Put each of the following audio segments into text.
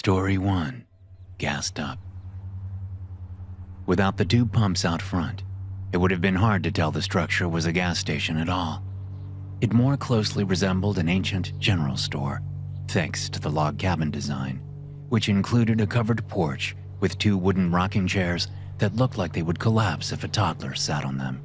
Story 1. Gassed Up. Without the two pumps out front, it would have been hard to tell the structure was a gas station at all. It more closely resembled an ancient general store, thanks to the log cabin design, which included a covered porch with two wooden rocking chairs that looked like they would collapse if a toddler sat on them.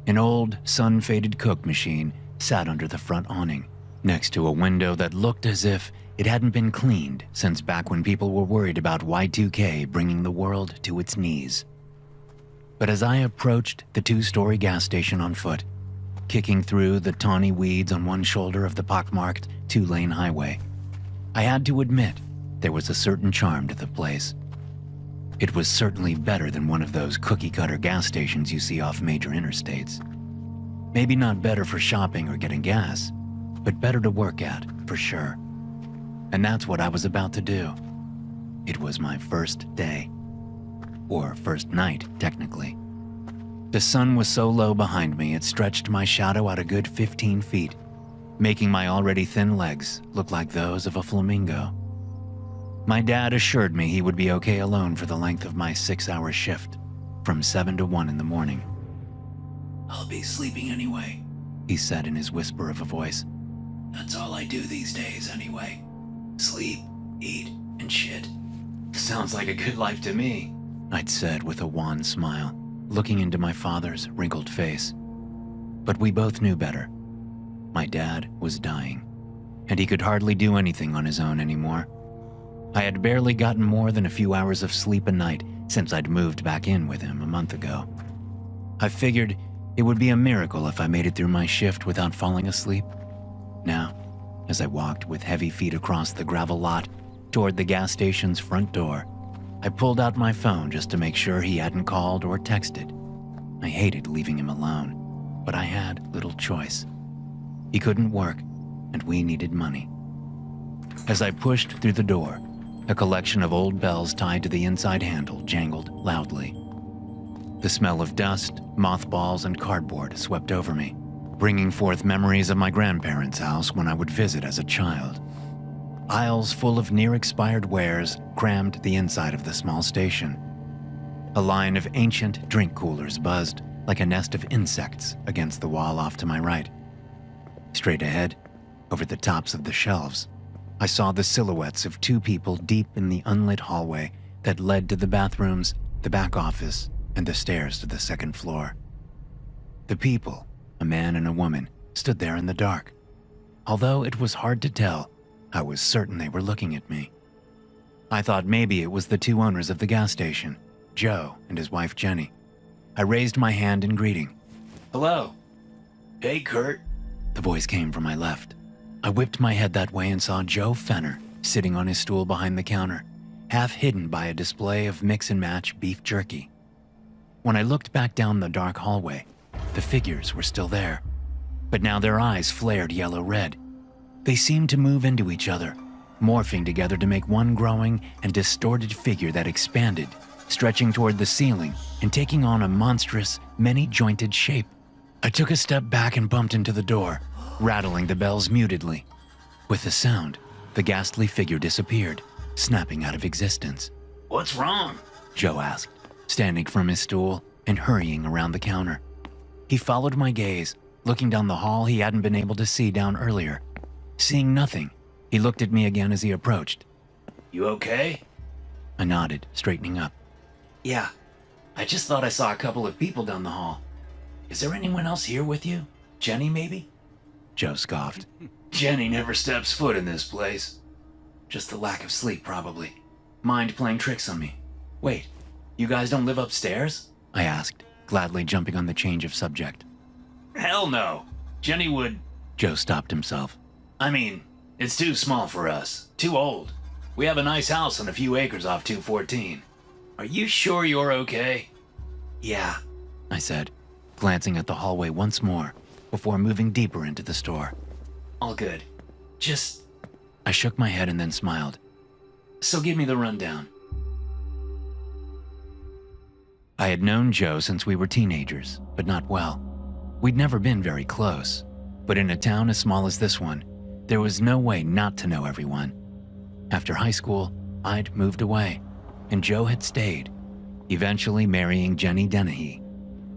An old, sun-faded Coke machine sat under the front awning, next to a window that looked as if it hadn't been cleaned since back when people were worried about Y2K bringing the world to its knees. But as I approached the two-story gas station on foot, kicking through the tawny weeds on one shoulder of the pockmarked two-lane highway, I had to admit there was a certain charm to the place. It was certainly better than one of those cookie-cutter gas stations you see off major interstates. Maybe not better for shopping or getting gas, but better to work at, for sure. And that's what I was about to do. It was my first day. Or first night, technically. The sun was so low behind me it stretched my shadow out a good 15 feet, making my already thin legs look like those of a flamingo. My dad assured me he would be okay alone for the length of my 6-hour shift, from 7 to 1 in the morning. "I'll be sleeping anyway," he said in his whisper of a voice. "That's all I do these days anyway. Sleep, eat, and shit." "Sounds like a good life to me," I'd said with a wan smile, looking into my father's wrinkled face. But we both knew better. My dad was dying, and he could hardly do anything on his own anymore. I had barely gotten more than a few hours of sleep a night since I'd moved back in with him a month ago. I figured it would be a miracle if I made it through my shift without falling asleep. Now, as I walked with heavy feet across the gravel lot toward the gas station's front door, I pulled out my phone just to make sure he hadn't called or texted. I hated leaving him alone, but I had little choice. He couldn't work, and we needed money. As I pushed through the door, a collection of old bells tied to the inside handle jangled loudly. The smell of dust, mothballs, and cardboard swept over me, bringing forth memories of my grandparents' house when I would visit as a child. Aisles full of near-expired wares crammed the inside of the small station. A line of ancient drink coolers buzzed like a nest of insects against the wall off to my right. Straight ahead, over the tops of the shelves, I saw the silhouettes of two people deep in the unlit hallway that led to the bathrooms, the back office, and the stairs to the second floor. The people, a man and a woman, stood there in the dark. Although it was hard to tell, I was certain they were looking at me. I thought maybe it was the two owners of the gas station, Joe and his wife Jenny. I raised my hand in greeting. "Hello." "Hey, Kurt," the voice came from my left. I whipped my head that way and saw Joe Fenner sitting on his stool behind the counter, half hidden by a display of mix-and-match beef jerky. When I looked back down the dark hallway, the figures were still there, but now their eyes flared yellow-red. They seemed to move into each other, morphing together to make one growing and distorted figure that expanded, stretching toward the ceiling and taking on a monstrous, many-jointed shape. I took a step back and bumped into the door, rattling the bells mutedly. With the sound, the ghastly figure disappeared, snapping out of existence. "What's wrong?" Joe asked, standing from his stool and hurrying around the counter. He followed my gaze, looking down the hall he hadn't been able to see down earlier. Seeing nothing, he looked at me again as he approached. "You okay?" I nodded, straightening up. "Yeah, I just thought I saw a couple of people down the hall. Is there anyone else here with you? Jenny, maybe?" Joe scoffed. "Jenny never steps foot in this place. Just the lack of sleep, probably. Mind playing tricks on me. Wait, you guys don't live upstairs?" I asked, gladly jumping on the change of subject. "Hell no. Jenny would..." Joe stopped himself. "I mean, it's too small for us. Too old. We have a nice house on a few acres off 214. Are you sure you're okay?" "Yeah," I said, glancing at the hallway once more before moving deeper into the store. "All good. Just..." I shook my head and then smiled. "So give me the rundown." I had known Joe since we were teenagers, but not well. We'd never been very close, but in a town as small as this one, there was no way not to know everyone. After high school, I'd moved away, and Joe had stayed, eventually marrying Jenny Dennehy,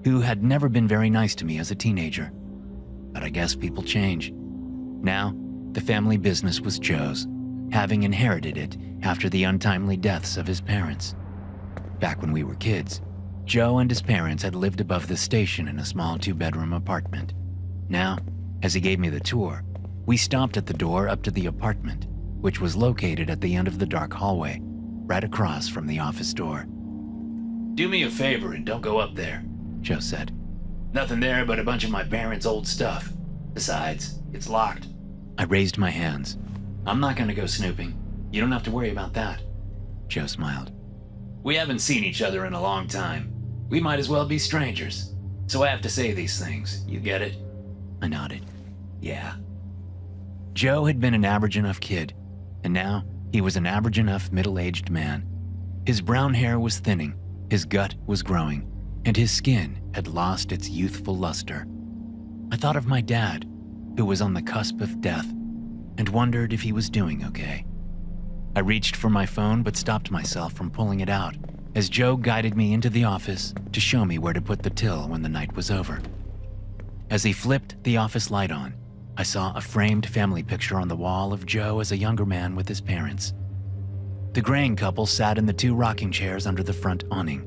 who had never been very nice to me as a teenager. But I guess people change. Now, the family business was Joe's, having inherited it after the untimely deaths of his parents. Back when we were kids, Joe and his parents had lived above the station in a small 2-bedroom apartment. Now, as he gave me the tour, we stopped at the door up to the apartment, which was located at the end of the dark hallway, right across from the office door. "Do me a favor and don't go up there," Joe said. "Nothing there but a bunch of my parents' old stuff. Besides, it's locked." I raised my hands. "I'm not going to go snooping. You don't have to worry about that." Joe smiled. "We haven't seen each other in a long time. We might as well be strangers. So I have to say these things. You get it?" I nodded. "Yeah." Joe had been an average enough kid, and now he was an average enough middle-aged man. His brown hair was thinning, his gut was growing, and his skin had lost its youthful luster. I thought of my dad, who was on the cusp of death, and wondered if he was doing okay. I reached for my phone but stopped myself from pulling it out as Joe guided me into the office to show me where to put the till when the night was over. As he flipped the office light on, I saw a framed family picture on the wall of Joe as a younger man with his parents. The graying couple sat in the 2 rocking chairs under the front awning.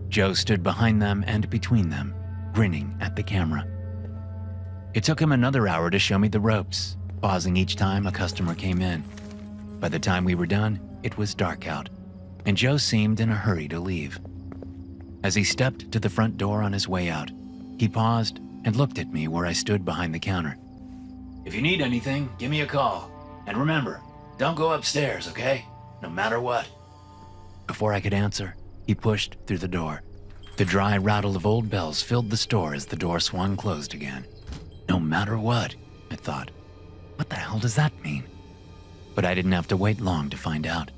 Joe stood behind them and between them, grinning at the camera. It took him another hour to show me the ropes, pausing each time a customer came in. By the time we were done, it was dark out, and Joe seemed in a hurry to leave. As he stepped to the front door on his way out, he paused and looked at me where I stood behind the counter. "If you need anything, give me a call. And remember, don't go upstairs, okay? No matter what." Before I could answer, he pushed through the door. The dry rattle of old bells filled the store as the door swung closed again. No matter what, I thought. What the hell does that mean? But I didn't have to wait long to find out.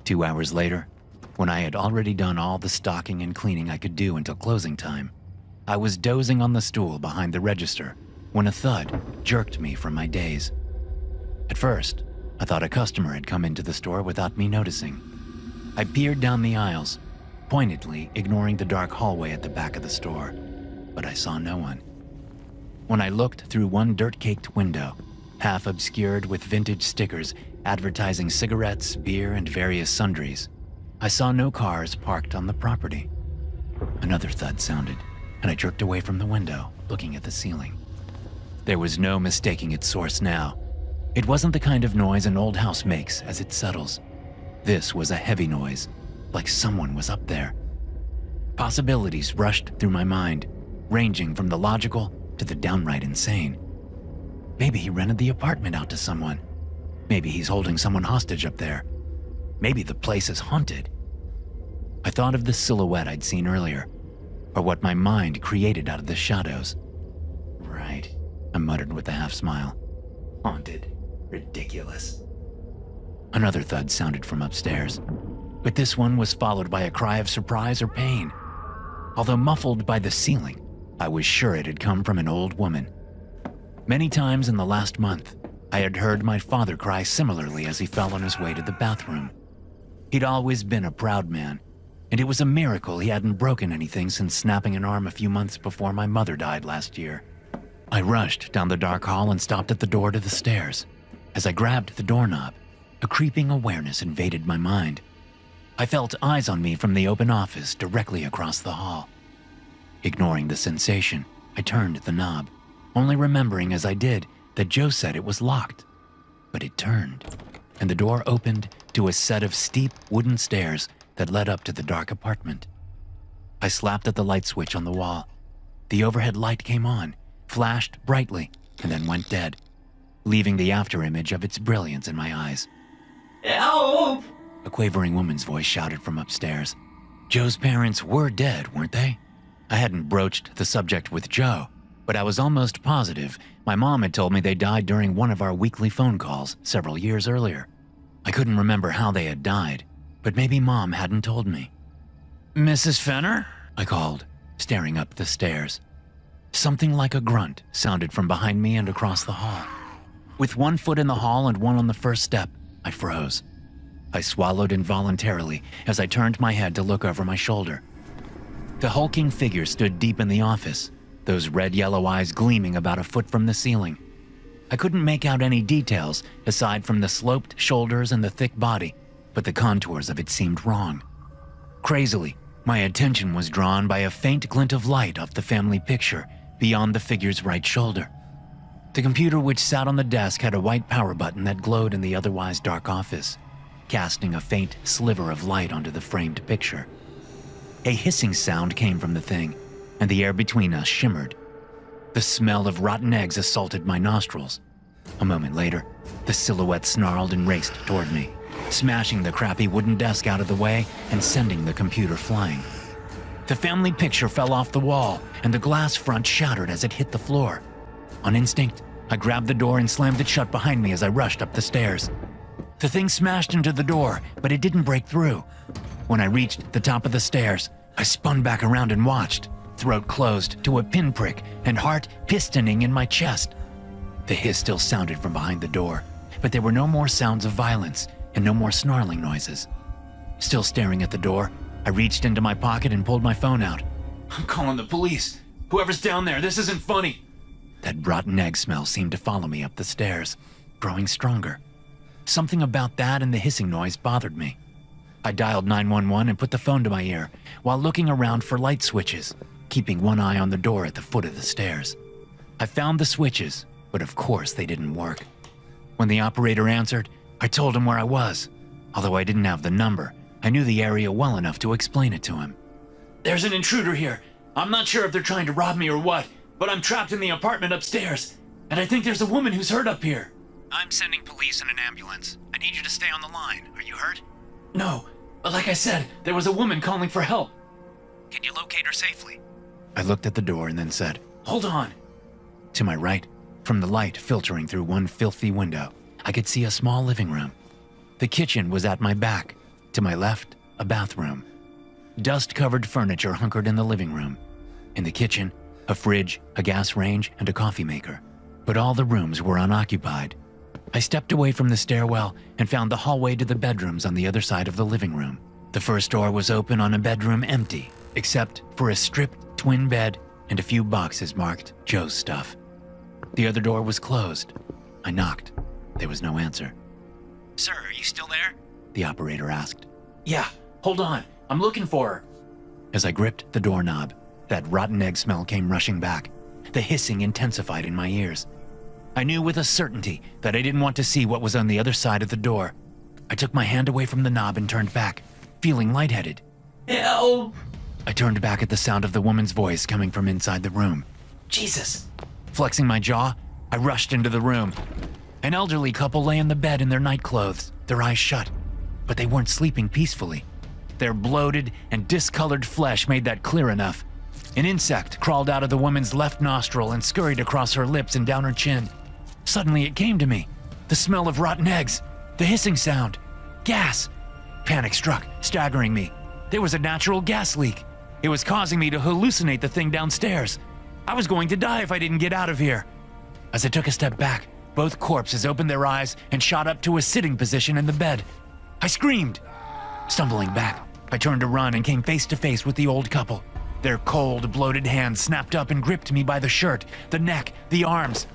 2 hours later, when I had already done all the stocking and cleaning I could do until closing time, I was dozing on the stool behind the register when a thud jerked me from my daze. At first, I thought a customer had come into the store without me noticing. I peered down the aisles, pointedly ignoring the dark hallway at the back of the store, but I saw no one. When I looked through one dirt-caked window, half obscured with vintage stickers advertising cigarettes, beer, and various sundries, I saw no cars parked on the property. Another thud sounded, and I jerked away from the window, looking at the ceiling. There was no mistaking its source now. It wasn't the kind of noise an old house makes as it settles. This was a heavy noise, like someone was up there. Possibilities rushed through my mind, ranging from the logical to the downright insane. Maybe he rented the apartment out to someone. Maybe he's holding someone hostage up there. Maybe the place is haunted. I thought of the silhouette I'd seen earlier, or what my mind created out of the shadows. Right, I muttered with a half smile. Haunted. Ridiculous. Another thud sounded from upstairs, but this one was followed by a cry of surprise or pain. Although muffled by the ceiling, I was sure it had come from an old woman. Many times in the last month, I had heard my father cry similarly as he fell on his way to the bathroom. He'd always been a proud man, and it was a miracle he hadn't broken anything since snapping an arm a few months before my mother died last year. I rushed down the dark hall and stopped at the door to the stairs. As I grabbed the doorknob, a creeping awareness invaded my mind. I felt eyes on me from the open office directly across the hall. Ignoring the sensation, I turned the knob, only remembering as I did that Joe said it was locked. But it turned, and the door opened to a set of steep wooden stairs that led up to the dark apartment. I slapped at the light switch on the wall. The overhead light came on, flashed brightly, and then went dead, leaving the afterimage of its brilliance in my eyes. "Help!" A quavering woman's voice shouted from upstairs. Joe's parents were dead, weren't they? I hadn't broached the subject with Joe, but I was almost positive my mom had told me they died during one of our weekly phone calls several years earlier. I couldn't remember how they had died, but maybe Mom hadn't told me. "Mrs. Fenner?" I called, staring up the stairs. Something like a grunt sounded from behind me and across the hall. With one foot in the hall and one on the first step, I froze. I swallowed involuntarily as I turned my head to look over my shoulder. The hulking figure stood deep in the office, those red-yellow eyes gleaming about a foot from the ceiling. I couldn't make out any details aside from the sloped shoulders and the thick body, but the contours of it seemed wrong. Crazily, my attention was drawn by a faint glint of light off the family picture beyond the figure's right shoulder. The computer which sat on the desk had a white power button that glowed in the otherwise dark office, casting a faint sliver of light onto the framed picture. A hissing sound came from the thing, and the air between us shimmered. The smell of rotten eggs assaulted my nostrils. A moment later, the silhouette snarled and raced toward me, smashing the crappy wooden desk out of the way and sending the computer flying. The family picture fell off the wall, and the glass front shattered as it hit the floor. On instinct, I grabbed the door and slammed it shut behind me as I rushed up the stairs. The thing smashed into the door, but it didn't break through. When I reached the top of the stairs, I spun back around and watched, throat closed to a pinprick and heart pistoning in my chest. The hiss still sounded from behind the door, but there were no more sounds of violence and no more snarling noises. Still staring at the door, I reached into my pocket and pulled my phone out. "I'm calling the police. Whoever's down there, this isn't funny." That rotten egg smell seemed to follow me up the stairs, growing stronger. Something about that and the hissing noise bothered me. I dialed 911 and put the phone to my ear while looking around for light switches, keeping one eye on the door at the foot of the stairs. I found the switches, but of course they didn't work. When the operator answered, I told him where I was. Although I didn't have the number, I knew the area well enough to explain it to him. "There's an intruder here. I'm not sure if they're trying to rob me or what, but I'm trapped in the apartment upstairs, and I think there's a woman who's hurt up here." "I'm sending police and an ambulance. I need you to stay on the line. Are you hurt?" "No, but like I said, there was a woman calling for help." "Can you locate her safely?" I looked at the door and then said, "Hold on." To my right, from the light filtering through one filthy window, I could see a small living room. The kitchen was at my back. To my left, a bathroom. Dust-covered furniture hunkered in the living room. In the kitchen, a fridge, a gas range, and a coffee maker. But all the rooms were unoccupied. I stepped away from the stairwell and found the hallway to the bedrooms on the other side of the living room. The first door was open on a bedroom empty, except for a stripped twin bed and a few boxes marked Joe's stuff. The other door was closed. I knocked. There was no answer. "Sir, are you still there?" the operator asked. "Yeah, hold on. I'm looking for her." As I gripped the doorknob, that rotten egg smell came rushing back. The hissing intensified in my ears. I knew with a certainty that I didn't want to see what was on the other side of the door. I took my hand away from the knob and turned back, feeling lightheaded. "Help!" I turned back at the sound of the woman's voice coming from inside the room. "Jesus!" Flexing my jaw, I rushed into the room. An elderly couple lay in the bed in their nightclothes, their eyes shut, but they weren't sleeping peacefully. Their bloated and discolored flesh made that clear enough. An insect crawled out of the woman's left nostril and scurried across her lips and down her chin. Suddenly it came to me. The smell of rotten eggs, the hissing sound, gas. Panic struck, staggering me. There was a natural gas leak. It was causing me to hallucinate the thing downstairs. I was going to die if I didn't get out of here. As I took a step back, both corpses opened their eyes and shot up to a sitting position in the bed. I screamed. Stumbling back, I turned to run and came face to face with the old couple. Their cold, bloated hands snapped up and gripped me by the shirt, the neck, the arms.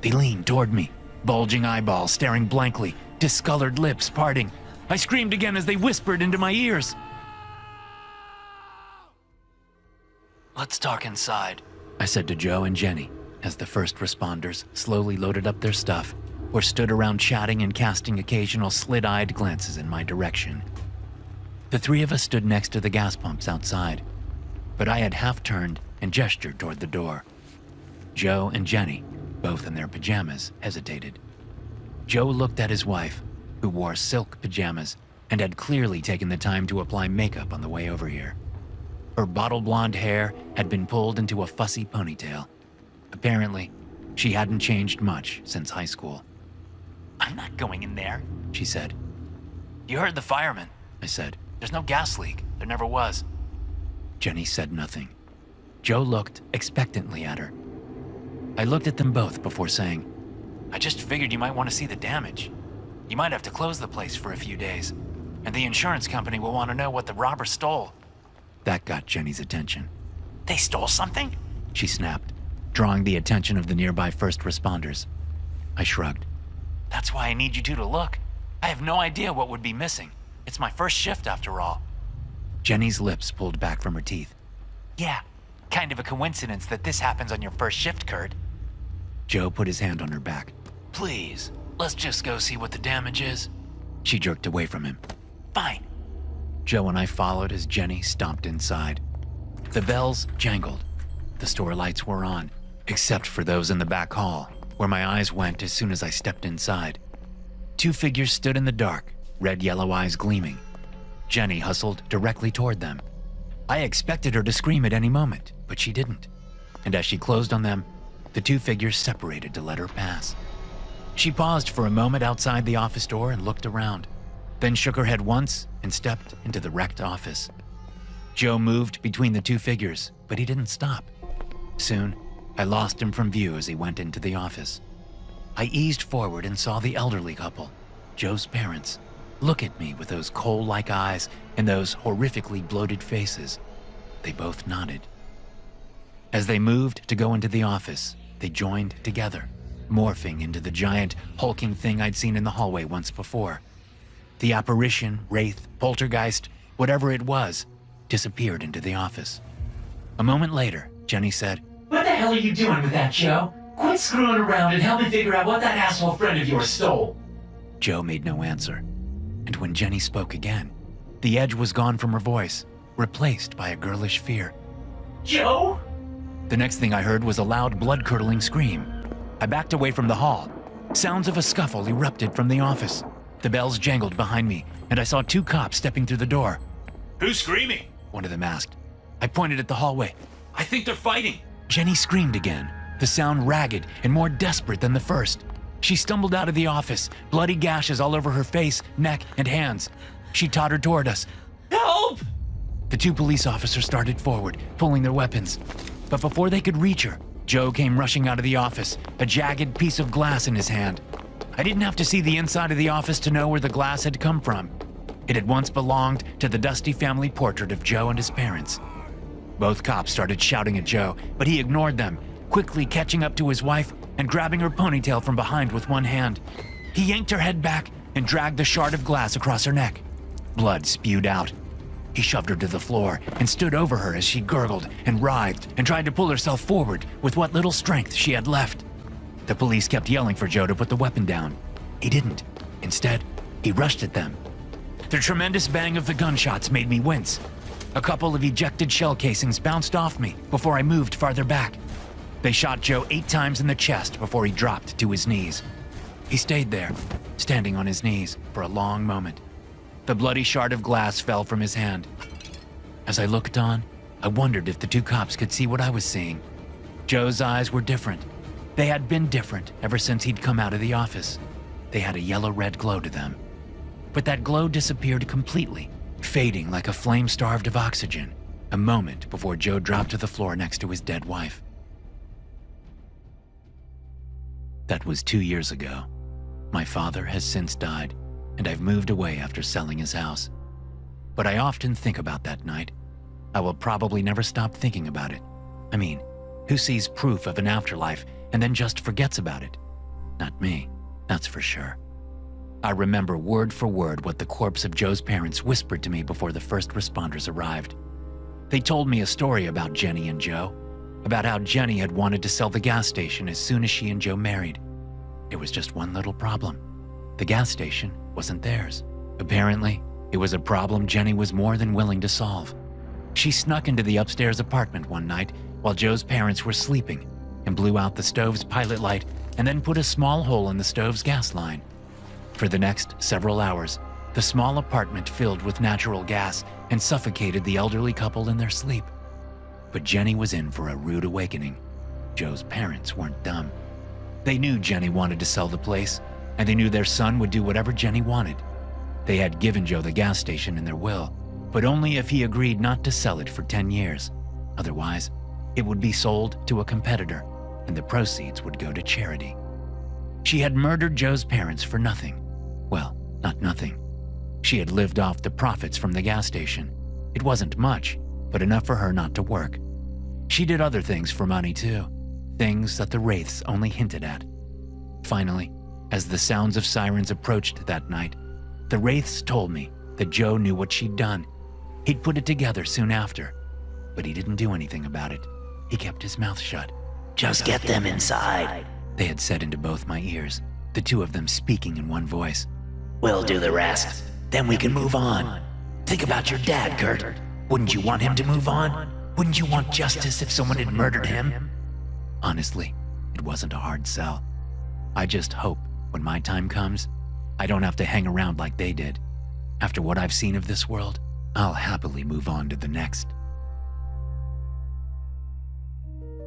They leaned toward me, bulging eyeballs staring blankly, discolored lips parting. I screamed again as they whispered into my ears. "Let's talk inside," I said to Joe and Jenny as the first responders slowly loaded up their stuff or stood around chatting and casting occasional slit-eyed glances in my direction. The three of us stood next to the gas pumps outside, but I had half turned and gestured toward the door. Joe and Jenny, both in their pajamas, hesitated. Joe looked at his wife, who wore silk pajamas and had clearly taken the time to apply makeup on the way over here. Her bottle blonde hair had been pulled into a fussy ponytail. Apparently, she hadn't changed much since high school. "I'm not going in there," she said. "You heard the fireman," I said. "There's no gas leak. There never was." Jenny said nothing. Joe looked expectantly at her. I looked at them both before saying, I just figured you might want to see the damage. You might have to close the place for a few days, and the insurance company will want to know what the robber stole." That got Jenny's attention. "They stole something?" she snapped, drawing the attention of the nearby first responders. I shrugged. "That's why I need you two to look. I have no idea what would be missing. It's my first shift after all." Jenny's lips pulled back from her teeth. "Yeah, kind of a coincidence that this happens on your first shift, Kurt." Joe put his hand on her back. "Please, let's just go see what the damage is." She jerked away from him. "Fine." Joe and I followed as Jenny stomped inside. The bells jangled. The store lights were on, except for those in the back hall, where my eyes went as soon as I stepped inside. Two figures stood in the dark, red yellow eyes gleaming. Jenny hustled directly toward them. I expected her to scream at any moment, but she didn't. And as she closed on them, the two figures separated to let her pass. She paused for a moment outside the office door and looked around, then shook her head once and stepped into the wrecked office. Joe moved between the two figures, but he didn't stop. Soon, I lost him from view as he went into the office. I eased forward and saw the elderly couple, Joe's parents, look at me with those coal-like eyes and those horrifically bloated faces. They both nodded. As they moved to go into the office, they joined together, morphing into the giant, hulking thing I'd seen in the hallway once before. The apparition, wraith, poltergeist, whatever it was, disappeared into the office. A moment later, Jenny said, "What the hell are you doing with that, Joe? Quit screwing around and help me figure out what that asshole friend of yours stole." Joe made no answer. And when Jenny spoke again, the edge was gone from her voice, replaced by a girlish fear. "Joe?" The next thing I heard was a loud, blood-curdling scream. I backed away from the hall. Sounds of a scuffle erupted from the office. The bells jangled behind me, and I saw two cops stepping through the door. "Who's screaming?" One of them asked. I pointed at the hallway. "I think they're fighting." Jenny screamed again, the sound ragged and more desperate than the first. She stumbled out of the office, bloody gashes all over her face, neck, and hands. She tottered toward us. "Help!" The two police officers started forward, pulling their weapons. But before they could reach her, Joe came rushing out of the office, a jagged piece of glass in his hand. I didn't have to see the inside of the office to know where the glass had come from. It had once belonged to the dusty family portrait of Joe and his parents. Both cops started shouting at Joe, but he ignored them, quickly catching up to his wife and grabbing her ponytail from behind with one hand. He yanked her head back and dragged the shard of glass across her neck. Blood spewed out. He shoved her to the floor and stood over her as she gurgled and writhed and tried to pull herself forward with what little strength she had left. The police kept yelling for Joe to put the weapon down. He didn't. Instead, he rushed at them. The tremendous bang of the gunshots made me wince. A couple of ejected shell casings bounced off me before I moved farther back. They shot Joe 8 times in the chest before he dropped to his knees. He stayed there, standing on his knees for a long moment. The bloody shard of glass fell from his hand. As I looked on, I wondered if the two cops could see what I was seeing. Joe's eyes were different. They had been different ever since he'd come out of the office. They had a yellow-red glow to them. But that glow disappeared completely, fading like a flame starved of oxygen, a moment before Joe dropped to the floor next to his dead wife. That was 2 years ago. My father has since died, and I've moved away after selling his house. But I often think about that night. I will probably never stop thinking about it. I mean, who sees proof of an afterlife and then just forgets about it? Not me, that's for sure. I remember word for word what the corpse of Joe's parents whispered to me before the first responders arrived. They told me a story about Jenny and Joe, about how Jenny had wanted to sell the gas station as soon as she and Joe married. There was just one little problem. The gas station wasn't theirs. Apparently, it was a problem Jenny was more than willing to solve. She snuck into the upstairs apartment one night while Joe's parents were sleeping and blew out the stove's pilot light and then put a small hole in the stove's gas line. For the next several hours, the small apartment filled with natural gas and suffocated the elderly couple in their sleep. But Jenny was in for a rude awakening. Joe's parents weren't dumb. They knew Jenny wanted to sell the place, and they knew their son would do whatever Jenny wanted. They had given Joe the gas station in their will, but only if he agreed not to sell it for 10 years. Otherwise, it would be sold to a competitor, and the proceeds would go to charity. She had murdered Joe's parents for nothing. Well, not nothing. She had lived off the profits from the gas station. It wasn't much, but enough for her not to work. She did other things for money too, things that the wraiths only hinted at. Finally, as the sounds of sirens approached that night, the wraiths told me that Joe knew what she'd done. He'd put it together soon after, but he didn't do anything about it. He kept his mouth shut. Just get them inside. They had said into both my ears, the two of them speaking in one voice. We'll do the rest. Then we can move on. Think about your dad, Kurt. Wouldn't you want him to move on? Wouldn't you want justice if someone had murdered him? Honestly, it wasn't a hard sell. I just hope when my time comes, I don't have to hang around like they did. After what I've seen of this world, I'll happily move on to the next.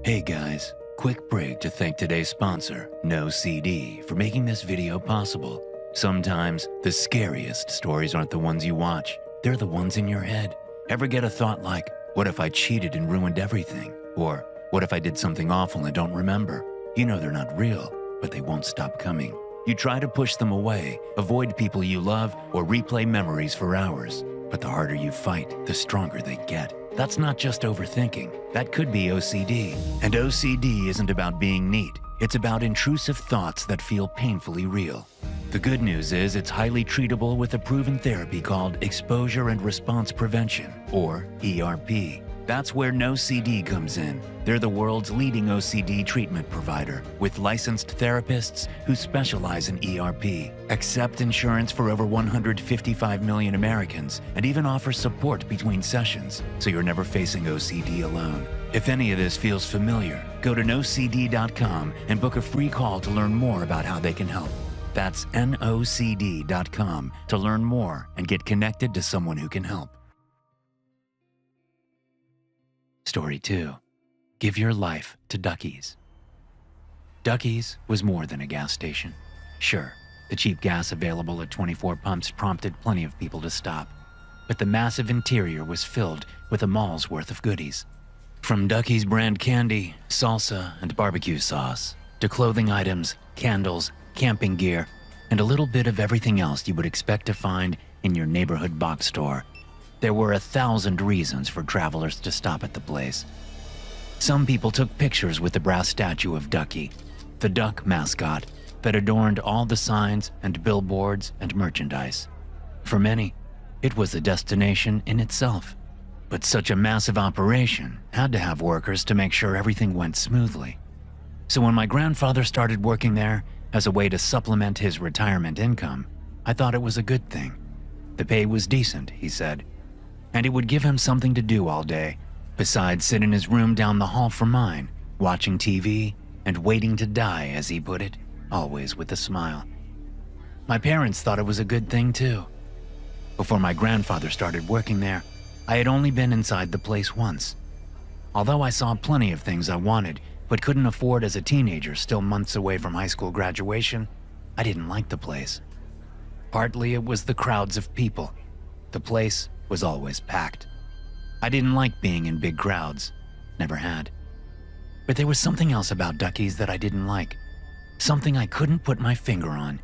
Hey guys, quick break to thank today's sponsor, No CD, for making this video possible. Sometimes the scariest stories aren't the ones you watch, they're the ones in your head. Ever get a thought like, what if I cheated and ruined everything? Or, what if I did something awful and don't remember? You know they're not real, but they won't stop coming. You try to push them away, avoid people you love, or replay memories for hours. But the harder you fight, the stronger they get. That's not just overthinking. That could be OCD. And OCD isn't about being neat. It's about intrusive thoughts that feel painfully real. The good news is it's highly treatable with a proven therapy called Exposure and Response Prevention, or ERP. That's where No CD comes in. They're the world's leading OCD treatment provider, with licensed therapists who specialize in ERP, accept insurance for over 155 million Americans, and even offer support between sessions, so you're never facing OCD alone. If any of this feels familiar, go to nocd.com and book a free call to learn more about how they can help. That's nocd.com to learn more and get connected to someone who can help. Story 2. Give your life to Ducky's. Ducky's was more than a gas station. Sure, the cheap gas available at 24 pumps prompted plenty of people to stop, but the massive interior was filled with a mall's worth of goodies. From Ducky's brand candy, salsa, and barbecue sauce, to clothing items, candles, camping gear, and a little bit of everything else you would expect to find in your neighborhood box store. There were 1,000 reasons for travelers to stop at the place. Some people took pictures with the brass statue of Ducky, the duck mascot that adorned all the signs and billboards and merchandise. For many, it was a destination in itself. But such a massive operation had to have workers to make sure everything went smoothly. So when my grandfather started working there as a way to supplement his retirement income, I thought it was a good thing. The pay was decent, he said, and it would give him something to do all day, besides sit in his room down the hall from mine, watching TV and waiting to die, as he put it, always with a smile. My parents thought it was a good thing too. Before my grandfather started working there, I had only been inside the place once. Although I saw plenty of things I wanted, but couldn't afford as a teenager still months away from high school graduation, I didn't like the place. Partly it was the crowds of people. The place was always packed. I didn't like being in big crowds, never had. But there was something else about Ducky's that I didn't like. Something I couldn't put my finger on.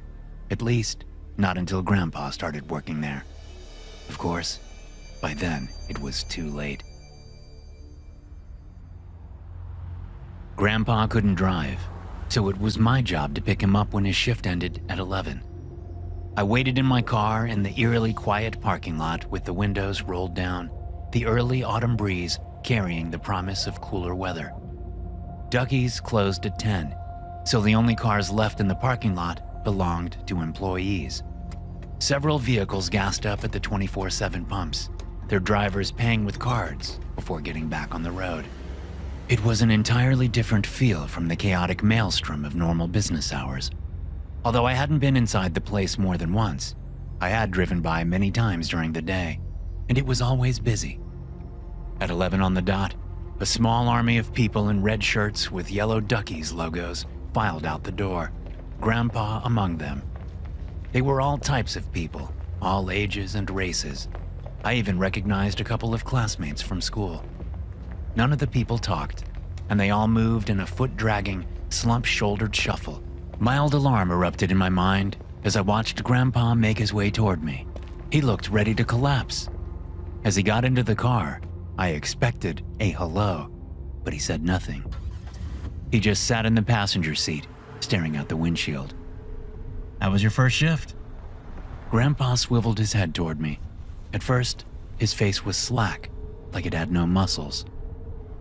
At least, not until Grandpa started working there. Of course, by then it was too late. Grandpa couldn't drive, so it was my job to pick him up when his shift ended at 11. I waited in my car in the eerily quiet parking lot with the windows rolled down, the early autumn breeze carrying the promise of cooler weather. Ducky's closed at 10, so the only cars left in the parking lot belonged to employees. Several vehicles gassed up at the 24/7 pumps, their drivers paying with cards before getting back on the road. It was an entirely different feel from the chaotic maelstrom of normal business hours. Although I hadn't been inside the place more than once, I had driven by many times during the day, and it was always busy. At 11 on the dot, a small army of people in red shirts with yellow Ducky's logos filed out the door, Grandpa among them. They were all types of people, all ages and races. I even recognized a couple of classmates from school. None of the people talked, and they all moved in a foot-dragging, slump-shouldered shuffle, Mild alarm erupted in my mind as I watched Grandpa make his way toward me. He looked ready to collapse. As he got into the car, I expected a hello, but he said nothing. He just sat in the passenger seat, staring out the windshield. "How was your first shift?" Grandpa swiveled his head toward me. At first, his face was slack, like it had no muscles.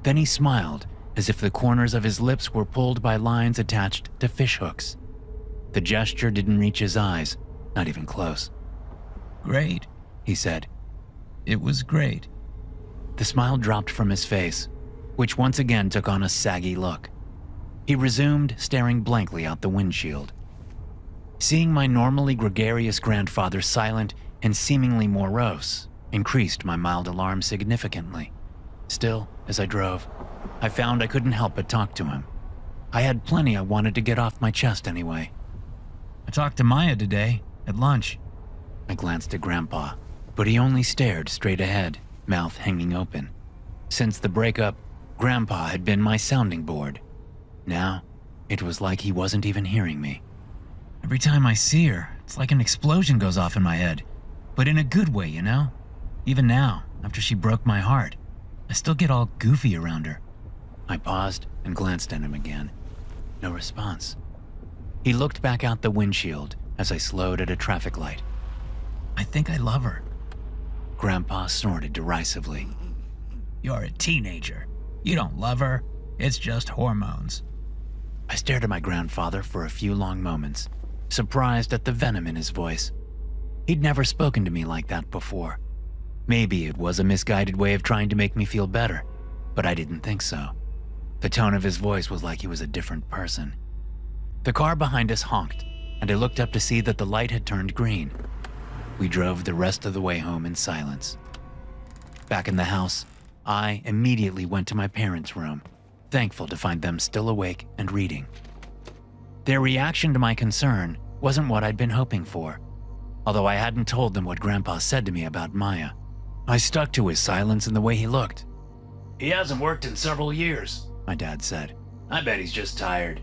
Then he smiled, as if the corners of his lips were pulled by lines attached to fishhooks. The gesture didn't reach his eyes, not even close. "Great," he said. "It was great." The smile dropped from his face, which once again took on a saggy look. He resumed staring blankly out the windshield. Seeing my normally gregarious grandfather silent and seemingly morose increased my mild alarm significantly. Still, as I drove, I found I couldn't help but talk to him. I had plenty I wanted to get off my chest anyway. "I talked to Maya today, at lunch." I glanced at Grandpa, but he only stared straight ahead, mouth hanging open. Since the breakup, Grandpa had been my sounding board. Now, it was like he wasn't even hearing me. "Every time I see her, it's like an explosion goes off in my head. But in a good way, you know? Even now, after she broke my heart, I still get all goofy around her." I paused and glanced at him again. No response. He looked back out the windshield as I slowed at a traffic light. "I think I love her." Grandpa snorted derisively. "You're a teenager. You don't love her. It's just hormones." I stared at my grandfather for a few long moments, surprised at the venom in his voice. He'd never spoken to me like that before. Maybe it was a misguided way of trying to make me feel better, but I didn't think so. The tone of his voice was like he was a different person. The car behind us honked, and I looked up to see that the light had turned green. We drove the rest of the way home in silence. Back in the house, I immediately went to my parents' room, thankful to find them still awake and reading. Their reaction to my concern wasn't what I'd been hoping for, although I hadn't told them what Grandpa said to me about Maya. I stuck to his silence and the way he looked. He hasn't worked in several years, My dad said. I bet he's just tired.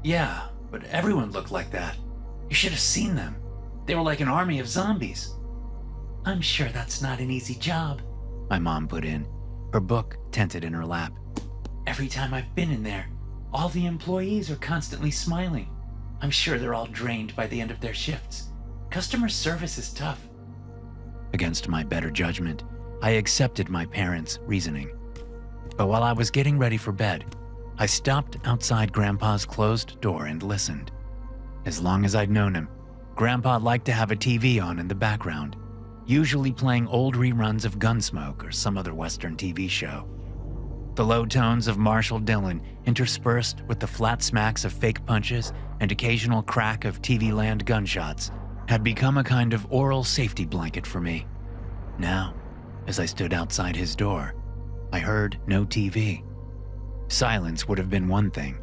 Yeah, but everyone looked like that. You should have seen them. They were like an army of zombies. I'm sure that's not an easy job, My mom put in, her book tented in her lap. Every time I've been in there, all the employees are constantly smiling. I'm sure they're all drained by the end of their shifts. Customer service is tough. Against my better judgment, I accepted my parents' reasoning. But while I was getting ready for bed, I stopped outside Grandpa's closed door and listened. As long as I'd known him, Grandpa liked to have a TV on in the background, usually playing old reruns of Gunsmoke or some other Western TV show. The low tones of Marshall Dillon, interspersed with the flat smacks of fake punches and occasional crack of TV Land gunshots, had become a kind of oral safety blanket for me. Now, as I stood outside his door, I heard no TV. Silence would have been one thing.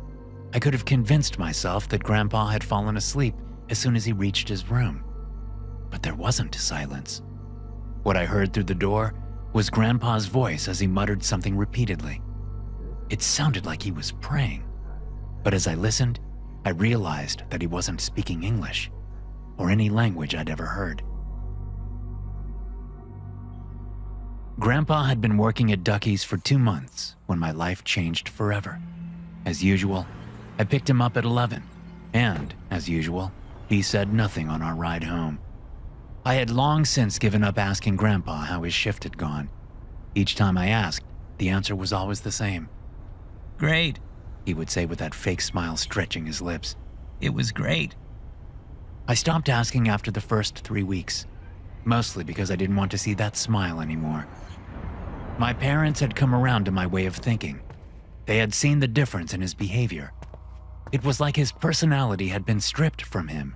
I could have convinced myself that Grandpa had fallen asleep as soon as he reached his room. But there wasn't silence. What I heard through the door was Grandpa's voice as he muttered something repeatedly. It sounded like he was praying. But as I listened, I realized that he wasn't speaking English, or any language I'd ever heard. Grandpa had been working at Ducky's for 2 months when my life changed forever. As usual, I picked him up at 11, and, as usual, he said nothing on our ride home. I had long since given up asking Grandpa how his shift had gone. Each time I asked, the answer was always the same. "Great," he would say with that fake smile stretching his lips. "It was great." I stopped asking after the first 3 weeks, mostly because I didn't want to see that smile anymore. My parents had come around to my way of thinking. They had seen the difference in his behavior. It was like his personality had been stripped from him.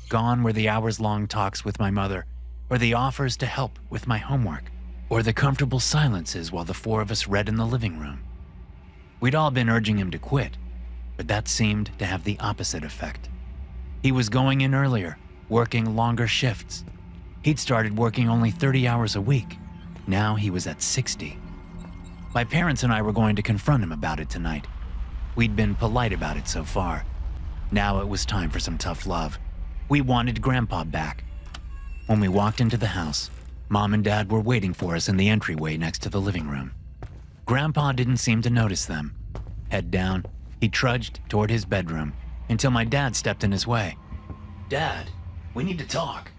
Gone were the hours-long talks with my mother, or the offers to help with my homework, or the comfortable silences while the 4 of us read in the living room. We'd all been urging him to quit, but that seemed to have the opposite effect. He was going in earlier, working longer shifts. He'd started working only 30 hours a week. Now he was at 60. My parents and I were going to confront him about it tonight. We'd been polite about it so far. Now it was time for some tough love. We wanted Grandpa back. When we walked into the house, Mom and Dad were waiting for us in the entryway next to the living room. Grandpa didn't seem to notice them. Head down, he trudged toward his bedroom until my dad stepped in his way. Dad, we need to talk.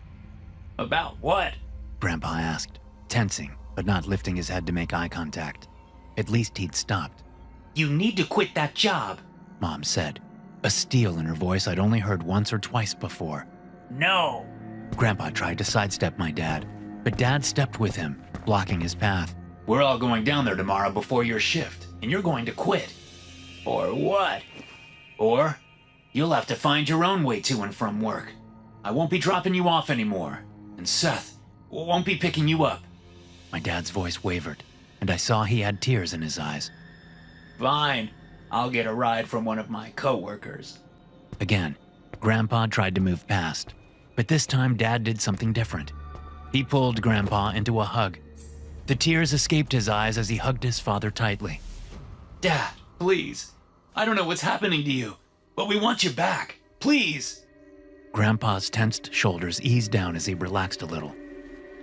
About what? Grandpa asked, tensing but not lifting his head to make eye contact. At least he'd stopped. You need to quit that job. Mom said, a steel in her voice I'd only heard once or twice before. No. Grandpa tried to sidestep my dad, but Dad stepped with him, blocking his path. We're all going down there tomorrow before your shift, and you're going to quit. Or what? Or you'll have to find your own way to and from work. I won't be dropping you off anymore, and Seth won't be picking you up. My dad's voice wavered, and I saw he had tears in his eyes. Fine, I'll get a ride from one of my coworkers. Again, Grandpa tried to move past, but this time Dad did something different. He pulled Grandpa into a hug. The tears escaped his eyes as he hugged his father tightly. Dad, please. I don't know what's happening to you, but we want you back. Please. Grandpa's tensed shoulders eased down as he relaxed a little.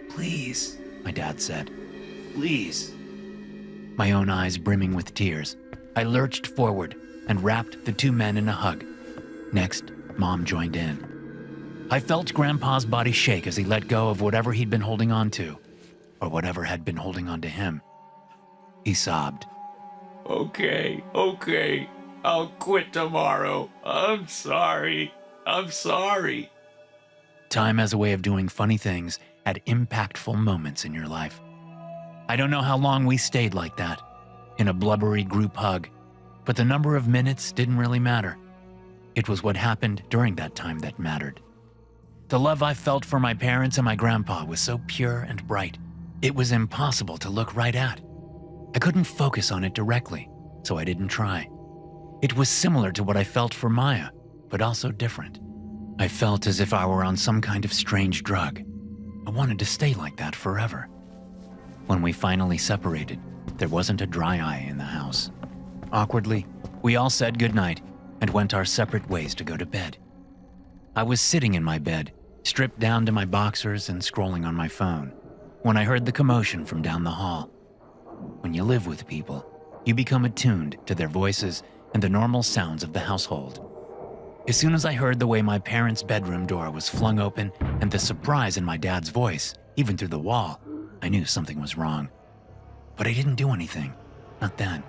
Please, My dad said. please. My own eyes brimming with tears, I lurched forward and wrapped the two men in a hug. Next, Mom joined in. I felt Grandpa's body shake as he let go of whatever he'd been holding on to, or whatever had been holding on to him. He sobbed. Okay. I'll quit tomorrow. I'm sorry. Time has a way of doing funny things at impactful moments in your life. I don't know how long we stayed like that, in a blubbery group hug, but the number of minutes didn't really matter. It was what happened during that time that mattered. The love I felt for my parents and my grandpa was so pure and bright, it was impossible to look right at. I couldn't focus on it directly, so I didn't try. It was similar to what I felt for Maya, but also different. I felt as if I were on some kind of strange drug. I wanted to stay like that forever. When we finally separated, there wasn't a dry eye in the house. Awkwardly, we all said goodnight and went our separate ways to go to bed. I was sitting in my bed, stripped down to my boxers and scrolling on my phone, when I heard the commotion from down the hall. When you live with people, you become attuned to their voices and the normal sounds of the household. As soon as I heard the way my parents' bedroom door was flung open and the surprise in my dad's voice, even through the wall, I knew something was wrong. But I didn't do anything. Not then.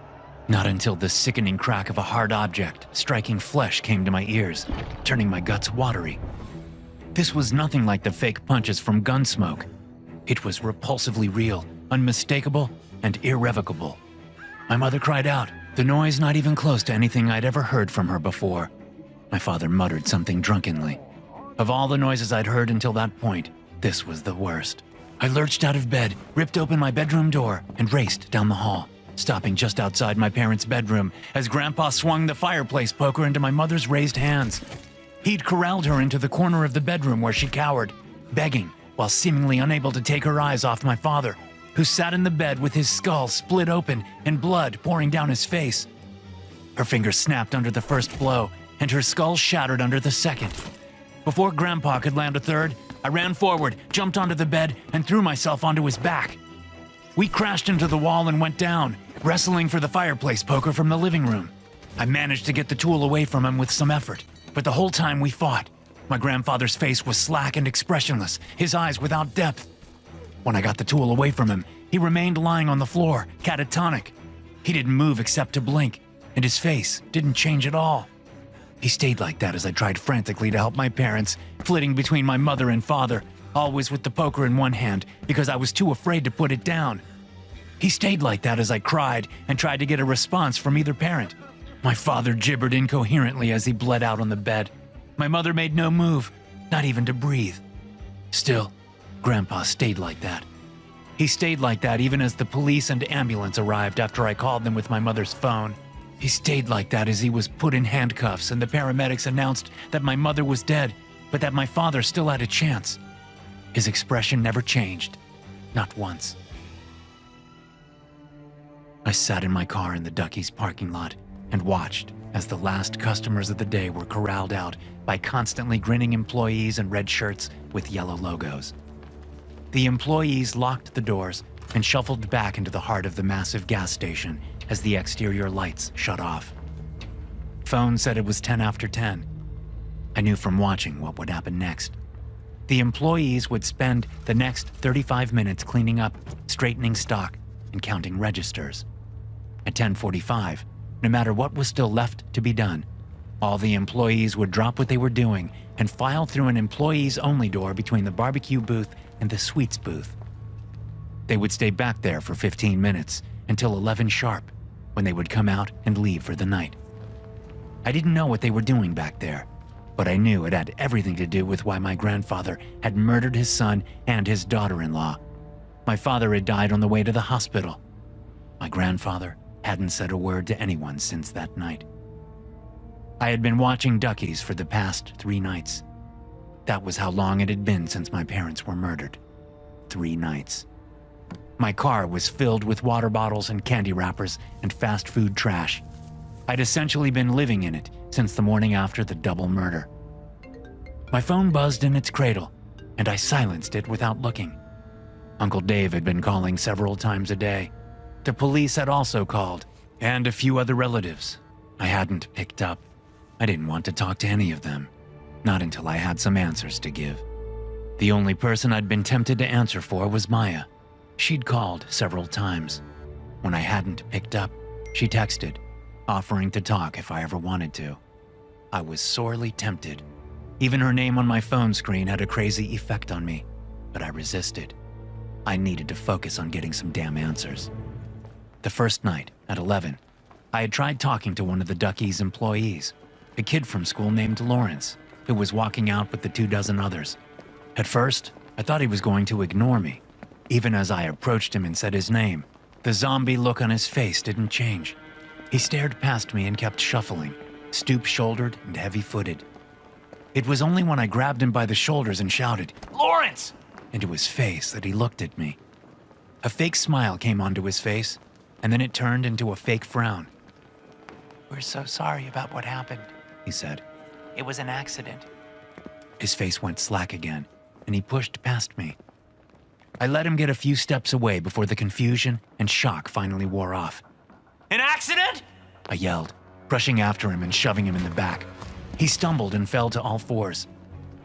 Not until the sickening crack of a hard object striking flesh came to my ears, turning my guts watery. This was nothing like the fake punches from Gunsmoke. It was repulsively real, unmistakable, and irrevocable. My mother cried out, the noise not even close to anything I'd ever heard from her before. My father muttered something drunkenly. Of all the noises I'd heard until that point, this was the worst. I lurched out of bed, ripped open my bedroom door, and raced down the hall, stopping just outside my parents' bedroom as Grandpa swung the fireplace poker into my mother's raised hands. He'd corralled her into the corner of the bedroom where she cowered, begging while seemingly unable to take her eyes off my father, who sat in the bed with his skull split open and blood pouring down his face. Her fingers snapped under the first blow, and her skull shattered under the second. Before Grandpa could land a third, I ran forward, jumped onto the bed, and threw myself onto his back. We crashed into the wall and went down, wrestling for the fireplace poker from the living room. I managed to get the tool away from him with some effort, but the whole time we fought, my grandfather's face was slack and expressionless, his eyes without depth. When I got the tool away from him, he remained lying on the floor, catatonic. He didn't move except to blink, and his face didn't change at all. He stayed like that as I tried frantically to help my parents, flitting between my mother and father, always with the poker in one hand because I was too afraid to put it down. He stayed like that as I cried and tried to get a response from either parent. My father gibbered incoherently as he bled out on the bed. My mother made no move, not even to breathe. Still, Grandpa stayed like that. He stayed like that even as the police and ambulance arrived after I called them with my mother's phone. He stayed like that as he was put in handcuffs and the paramedics announced that my mother was dead, but that my father still had a chance. His expression never changed, not once. I sat in my car in the Ducky's parking lot, and watched as the last customers of the day were corralled out by constantly grinning employees in red shirts with yellow logos. The employees locked the doors and shuffled back into the heart of the massive gas station as the exterior lights shut off. Phone said it was 10 after 10. I knew from watching what would happen next. The employees would spend the next 35 minutes cleaning up, straightening stock, and counting registers. At 10:45, no matter what was still left to be done, all the employees would drop what they were doing and file through an employees-only door between the barbecue booth and the sweets booth. They would stay back there for 15 minutes until 11 sharp, when they would come out and leave for the night. I didn't know what they were doing back there, but I knew it had everything to do with why my grandfather had murdered his son and his daughter-in-law. My father had died on the way to the hospital. My grandfather hadn't said a word to anyone since that night. I had been watching Duckies for the past 3 nights. That was how long it had been since my parents were murdered. 3 nights. My car was filled with water bottles and candy wrappers and fast food trash. I'd essentially been living in it since the morning after the double murder. My phone buzzed in its cradle, and I silenced it without looking. Uncle Dave had been calling several times a day. The police had also called, and a few other relatives. I hadn't picked up. I didn't want to talk to any of them, not until I had some answers to give. The only person I'd been tempted to answer for was Maya. She'd called several times. When I hadn't picked up, she texted, offering to talk if I ever wanted to. I was sorely tempted. Even her name on my phone screen had a crazy effect on me, but I resisted. I needed to focus on getting some damn answers. The first night, at 11, I had tried talking to one of the Duckies' employees, a kid from school named Lawrence, who was walking out with the 24 others. At first, I thought he was going to ignore me. Even as I approached him and said his name, the zombie look on his face didn't change. He stared past me and kept shuffling, stoop-shouldered and heavy-footed. It was only when I grabbed him by the shoulders and shouted, "Lawrence!" into his face that he looked at me. A fake smile came onto his face, and then it turned into a fake frown. "We're so sorry about what happened," he said. "It was an accident." His face went slack again, and he pushed past me. I let him get a few steps away before the confusion and shock finally wore off. "An accident?" I yelled, rushing after him and shoving him in the back. He stumbled and fell to all fours.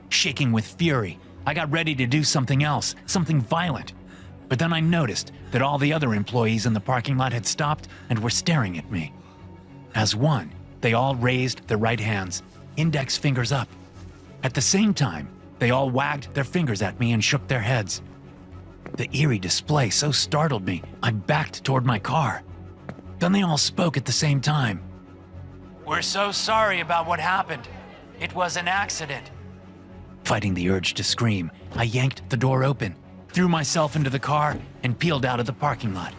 Shaking with fury, I got ready to do something else, something violent. But then I noticed that all the other employees in the parking lot had stopped and were staring at me. As one, they all raised their right hands, index fingers up. At the same time, they all wagged their fingers at me and shook their heads. The eerie display so startled me, I backed toward my car. Then they all spoke at the same time. "We're so sorry about what happened. It was an accident." Fighting the urge to scream, I yanked the door open, threw myself into the car, and peeled out of the parking lot.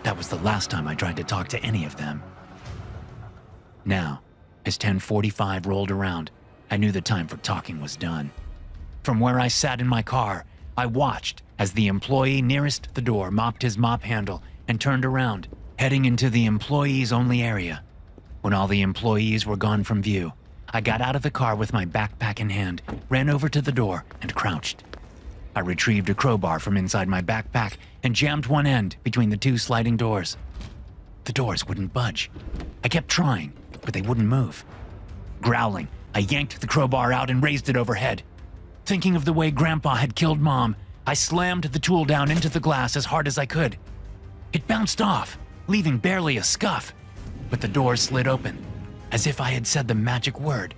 That was the last time I tried to talk to any of them. Now, as 10:45 rolled around, I knew the time for talking was done. From where I sat in my car, I watched as the employee nearest the door mopped his mop handle and turned around, heading into the employees-only area. When all the employees were gone from view, I got out of the car with my backpack in hand, ran over to the door, and crouched. I retrieved a crowbar from inside my backpack and jammed one end between the 2 sliding doors. The doors wouldn't budge. I kept trying, but they wouldn't move. Growling, I yanked the crowbar out and raised it overhead. Thinking of the way Grandpa had killed Mom, I slammed the tool down into the glass as hard as I could. It bounced off, leaving barely a scuff, but the door slid open, as if I had said the magic word.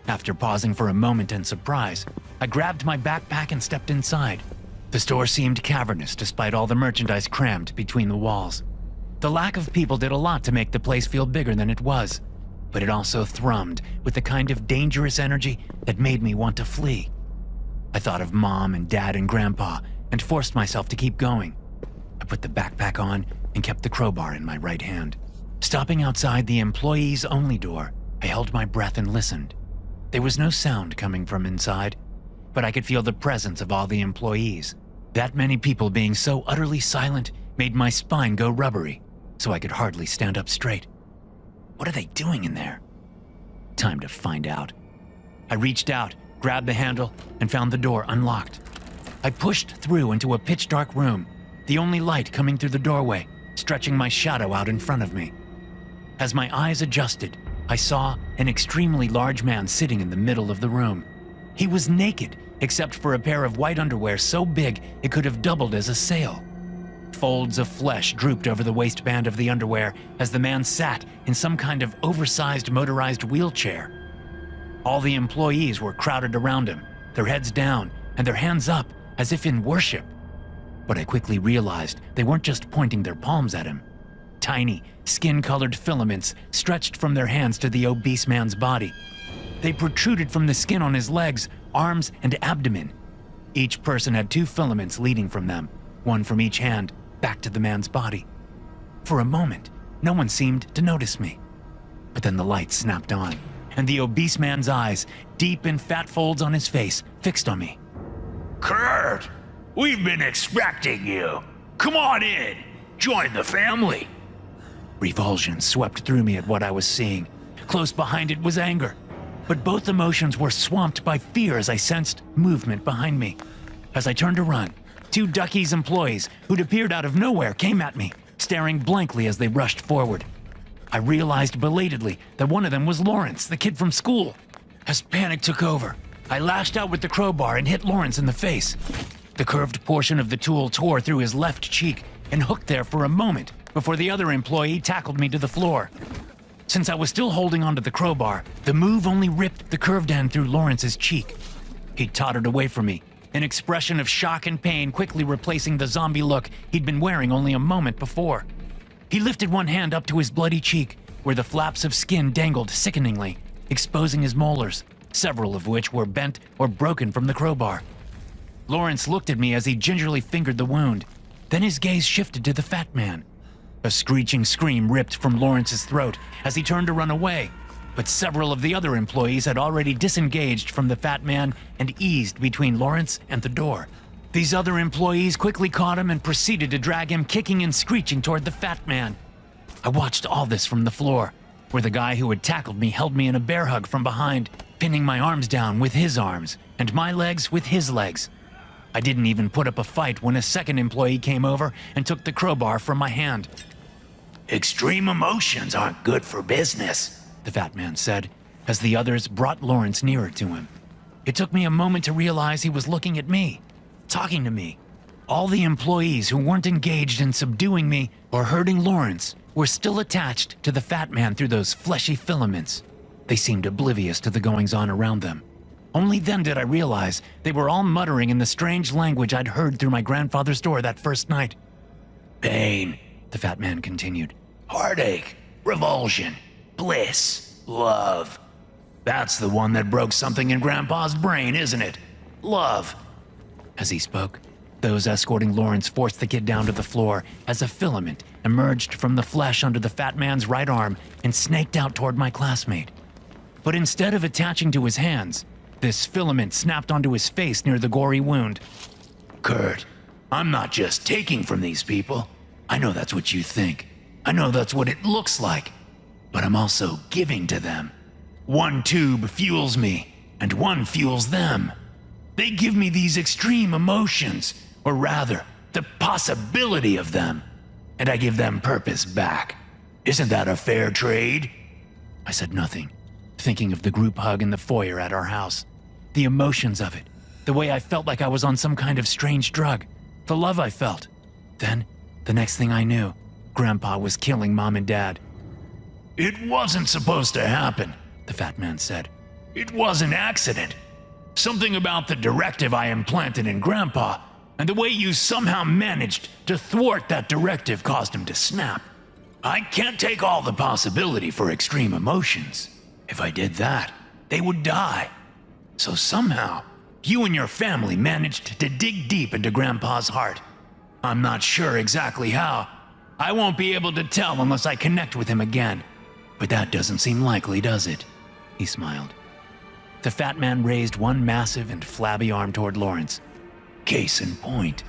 After pausing for a moment in surprise, I grabbed my backpack and stepped inside. The store seemed cavernous despite all the merchandise crammed between the walls. The lack of people did a lot to make the place feel bigger than it was, but it also thrummed with the kind of dangerous energy that made me want to flee. I thought of Mom and Dad and Grandpa and forced myself to keep going. I put the backpack on and kept the crowbar in my right hand. Stopping outside the employees-only door, I held my breath and listened. There was no sound coming from inside, but I could feel the presence of all the employees. That many people being so utterly silent made my spine go rubbery, so I could hardly stand up straight. What are they doing in there? Time to find out. I reached out, grabbed the handle, and found the door unlocked. I pushed through into a pitch-dark room, the only light coming through the doorway, stretching my shadow out in front of me. As my eyes adjusted, I saw an extremely large man sitting in the middle of the room. He was naked, except for a pair of white underwear so big it could have doubled as a sail. Folds of flesh drooped over the waistband of the underwear as the man sat in some kind of oversized motorized wheelchair. All the employees were crowded around him, their heads down and their hands up as if in worship. But I quickly realized they weren't just pointing their palms at him. Tiny, skin-colored filaments stretched from their hands to the obese man's body. They protruded from the skin on his legs, arms, and abdomen. Each person had 2 filaments leading from them, one from each hand, back to the man's body. For a moment, no one seemed to notice me. But then the light snapped on, and the obese man's eyes, deep in fat folds on his face, fixed on me. Kurt, we've been expecting you. Come on in. Join the family. Revulsion swept through me at what I was seeing. Close behind it was anger. But both emotions were swamped by fear as I sensed movement behind me. As I turned to run, 2 Ducky's employees, who'd appeared out of nowhere, came at me, staring blankly as they rushed forward. I realized belatedly that one of them was Lawrence, the kid from school. As panic took over, I lashed out with the crowbar and hit Lawrence in the face. The curved portion of the tool tore through his left cheek and hooked there for a moment before the other employee tackled me to the floor. Since I was still holding onto the crowbar, the move only ripped the curved end through Lawrence's cheek. He tottered away from me, an expression of shock and pain quickly replacing the zombie look he'd been wearing only a moment before. He lifted one hand up to his bloody cheek, where the flaps of skin dangled sickeningly, exposing his molars, several of which were bent or broken from the crowbar. Lawrence looked at me as he gingerly fingered the wound. Then his gaze shifted to the fat man. A screeching scream ripped from Lawrence's throat as he turned to run away, but several of the other employees had already disengaged from the fat man and eased between Lawrence and the door. These other employees quickly caught him and proceeded to drag him kicking and screeching toward the fat man. I watched all this from the floor, where the guy who had tackled me held me in a bear hug from behind, pinning my arms down with his arms and my legs with his legs. I didn't even put up a fight when a second employee came over and took the crowbar from my hand. Extreme emotions aren't good for business, the fat man said, as the others brought Lawrence nearer to him. It took me a moment to realize he was looking at me, talking to me. All the employees who weren't engaged in subduing me or hurting Lawrence were still attached to the fat man through those fleshy filaments. They seemed oblivious to the goings-on around them. Only then did I realize they were all muttering in the strange language I'd heard through my grandfather's door that first night. pain, The fat man continued. heartache, revulsion, bliss, love. That's the one that broke something in Grandpa's brain, isn't it? Love. As he spoke, those escorting Lawrence forced the kid down to the floor as a filament emerged from the flesh under the fat man's right arm and snaked out toward my classmate. But instead of attaching to his hands, this filament snapped onto his face near the gory wound. Kurt, I'm not just taking from these people. I know that's what you think. I know that's what it looks like. But I'm also giving to them. One tube fuels me, and one fuels them. They give me these extreme emotions, or rather, the possibility of them. And I give them purpose back. Isn't that a fair trade? I said nothing, thinking of the group hug in the foyer at our house. The emotions of it, the way I felt like I was on some kind of strange drug, the love I felt. Then, the next thing I knew, Grandpa was killing Mom and Dad. It wasn't supposed to happen, the fat man said. It was an accident. Something about the directive I implanted in Grandpa, and the way you somehow managed to thwart that directive caused him to snap. I can't take all the possibility for extreme emotions. If I did that, they would die. So somehow, you and your family managed to dig deep into Grandpa's heart. I'm not sure exactly how. I won't be able to tell unless I connect with him again. But that doesn't seem likely, does it? He smiled. The fat man raised one massive and flabby arm toward Lawrence. Case in point.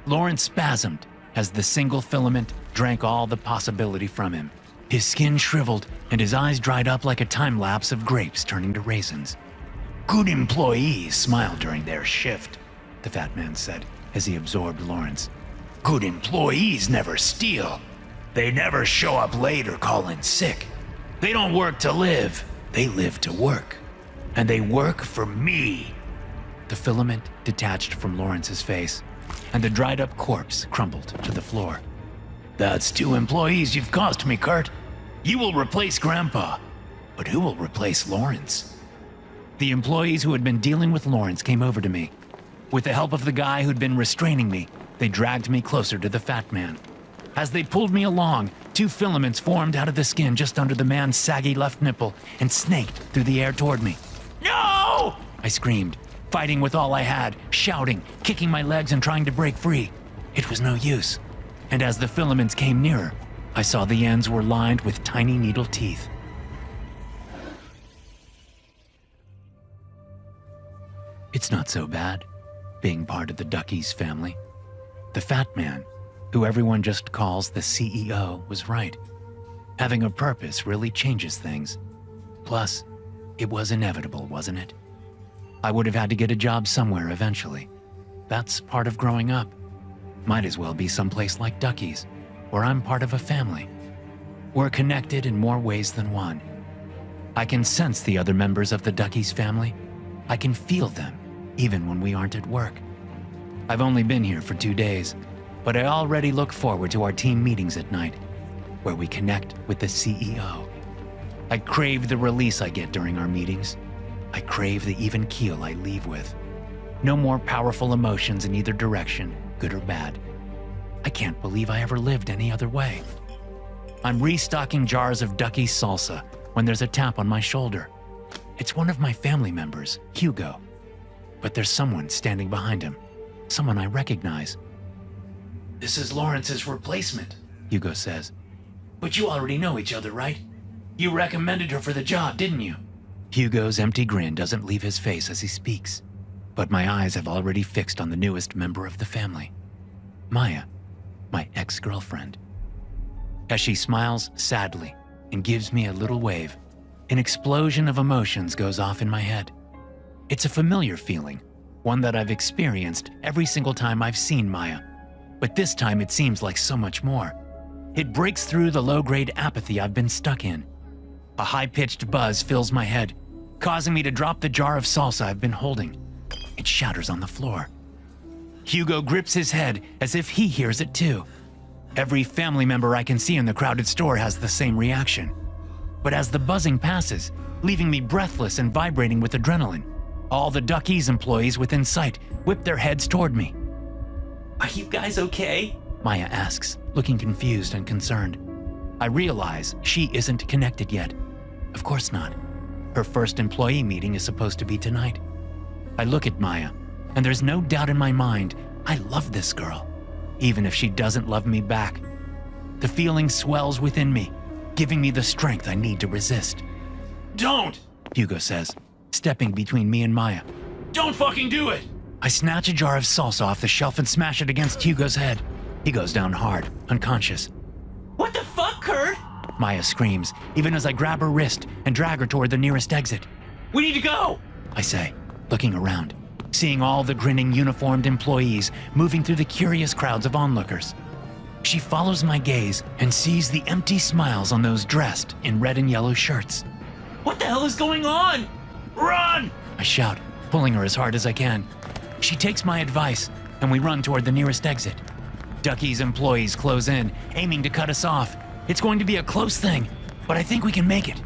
Lawrence spasmed as the single filament drank all the possibility from him. His skin shriveled and his eyes dried up like a time lapse of grapes turning to raisins. Good employees smile during their shift, the fat man said as he absorbed Lawrence. Good employees never steal. They never show up late or call in sick. They don't work to live, they live to work. And they work for me. The filament detached from Lawrence's face, and the dried up corpse crumbled to the floor. That's 2 employees you've cost me, Kurt. You will replace Grandpa, but who will replace Lawrence? The employees who had been dealing with Lawrence came over to me. With the help of the guy who'd been restraining me, they dragged me closer to the fat man. As they pulled me along, 2 filaments formed out of the skin just under the man's saggy left nipple and snaked through the air toward me. No! I screamed, fighting with all I had, shouting, kicking my legs and trying to break free. It was no use. And as the filaments came nearer, I saw the ends were lined with tiny needle teeth. It's not so bad, being part of the Duckies family. The fat man, who everyone just calls the CEO, was right. Having a purpose really changes things. Plus, it was inevitable, wasn't it? I would have had to get a job somewhere eventually. That's part of growing up. Might as well be someplace like Duckies, where I'm part of a family. We're connected in more ways than one. I can sense the other members of the Duckies family. I can feel them, even when we aren't at work. I've only been here for 2 days, but I already look forward to our team meetings at night, where we connect with the CEO. I crave the release I get during our meetings. I crave the even keel I leave with. No more powerful emotions in either direction, good or bad. I can't believe I ever lived any other way. I'm restocking jars of Ducky's salsa when there's a tap on my shoulder. It's one of my family members, Hugo. But there's someone standing behind him, someone I recognize. This is Lawrence's replacement, Hugo says. but you already know each other, right? You recommended her for the job, didn't you? Hugo's empty grin doesn't leave his face as he speaks, but my eyes have already fixed on the newest member of the family, Maya, my ex-girlfriend. As she smiles sadly and gives me a little wave, an explosion of emotions goes off in my head. It's a familiar feeling, one that I've experienced every single time I've seen Maya, but this time it seems like so much more. It breaks through the low-grade apathy I've been stuck in. A high-pitched buzz fills my head, causing me to drop the jar of salsa I've been holding. It shatters on the floor. Hugo grips his head as if he hears it too. Every family member I can see in the crowded store has the same reaction. But as the buzzing passes, leaving me breathless and vibrating with adrenaline, all the Duckies employees within sight whip their heads toward me. Are you guys okay? Maya asks, looking confused and concerned. I realize she isn't connected yet. Of course not. Her first employee meeting is supposed to be tonight. I look at Maya, and there's no doubt in my mind I love this girl, even if she doesn't love me back. The feeling swells within me, giving me the strength I need to resist. Don't! Hugo says, stepping between me and Maya. Don't fucking do it! I snatch a jar of salsa off the shelf and smash it against Hugo's head. He goes down hard, unconscious. What the fuck, Kurt? Maya screams, even as I grab her wrist and drag her toward the nearest exit. We need to go! I say, looking around, seeing all the grinning uniformed employees moving through the curious crowds of onlookers. She follows my gaze and sees the empty smiles on those dressed in red and yellow shirts. What the hell is going on? Run! I shout, pulling her as hard as I can. She takes my advice, and we run toward the nearest exit. Ducky's employees close in, aiming to cut us off. It's going to be a close thing, but I think we can make it.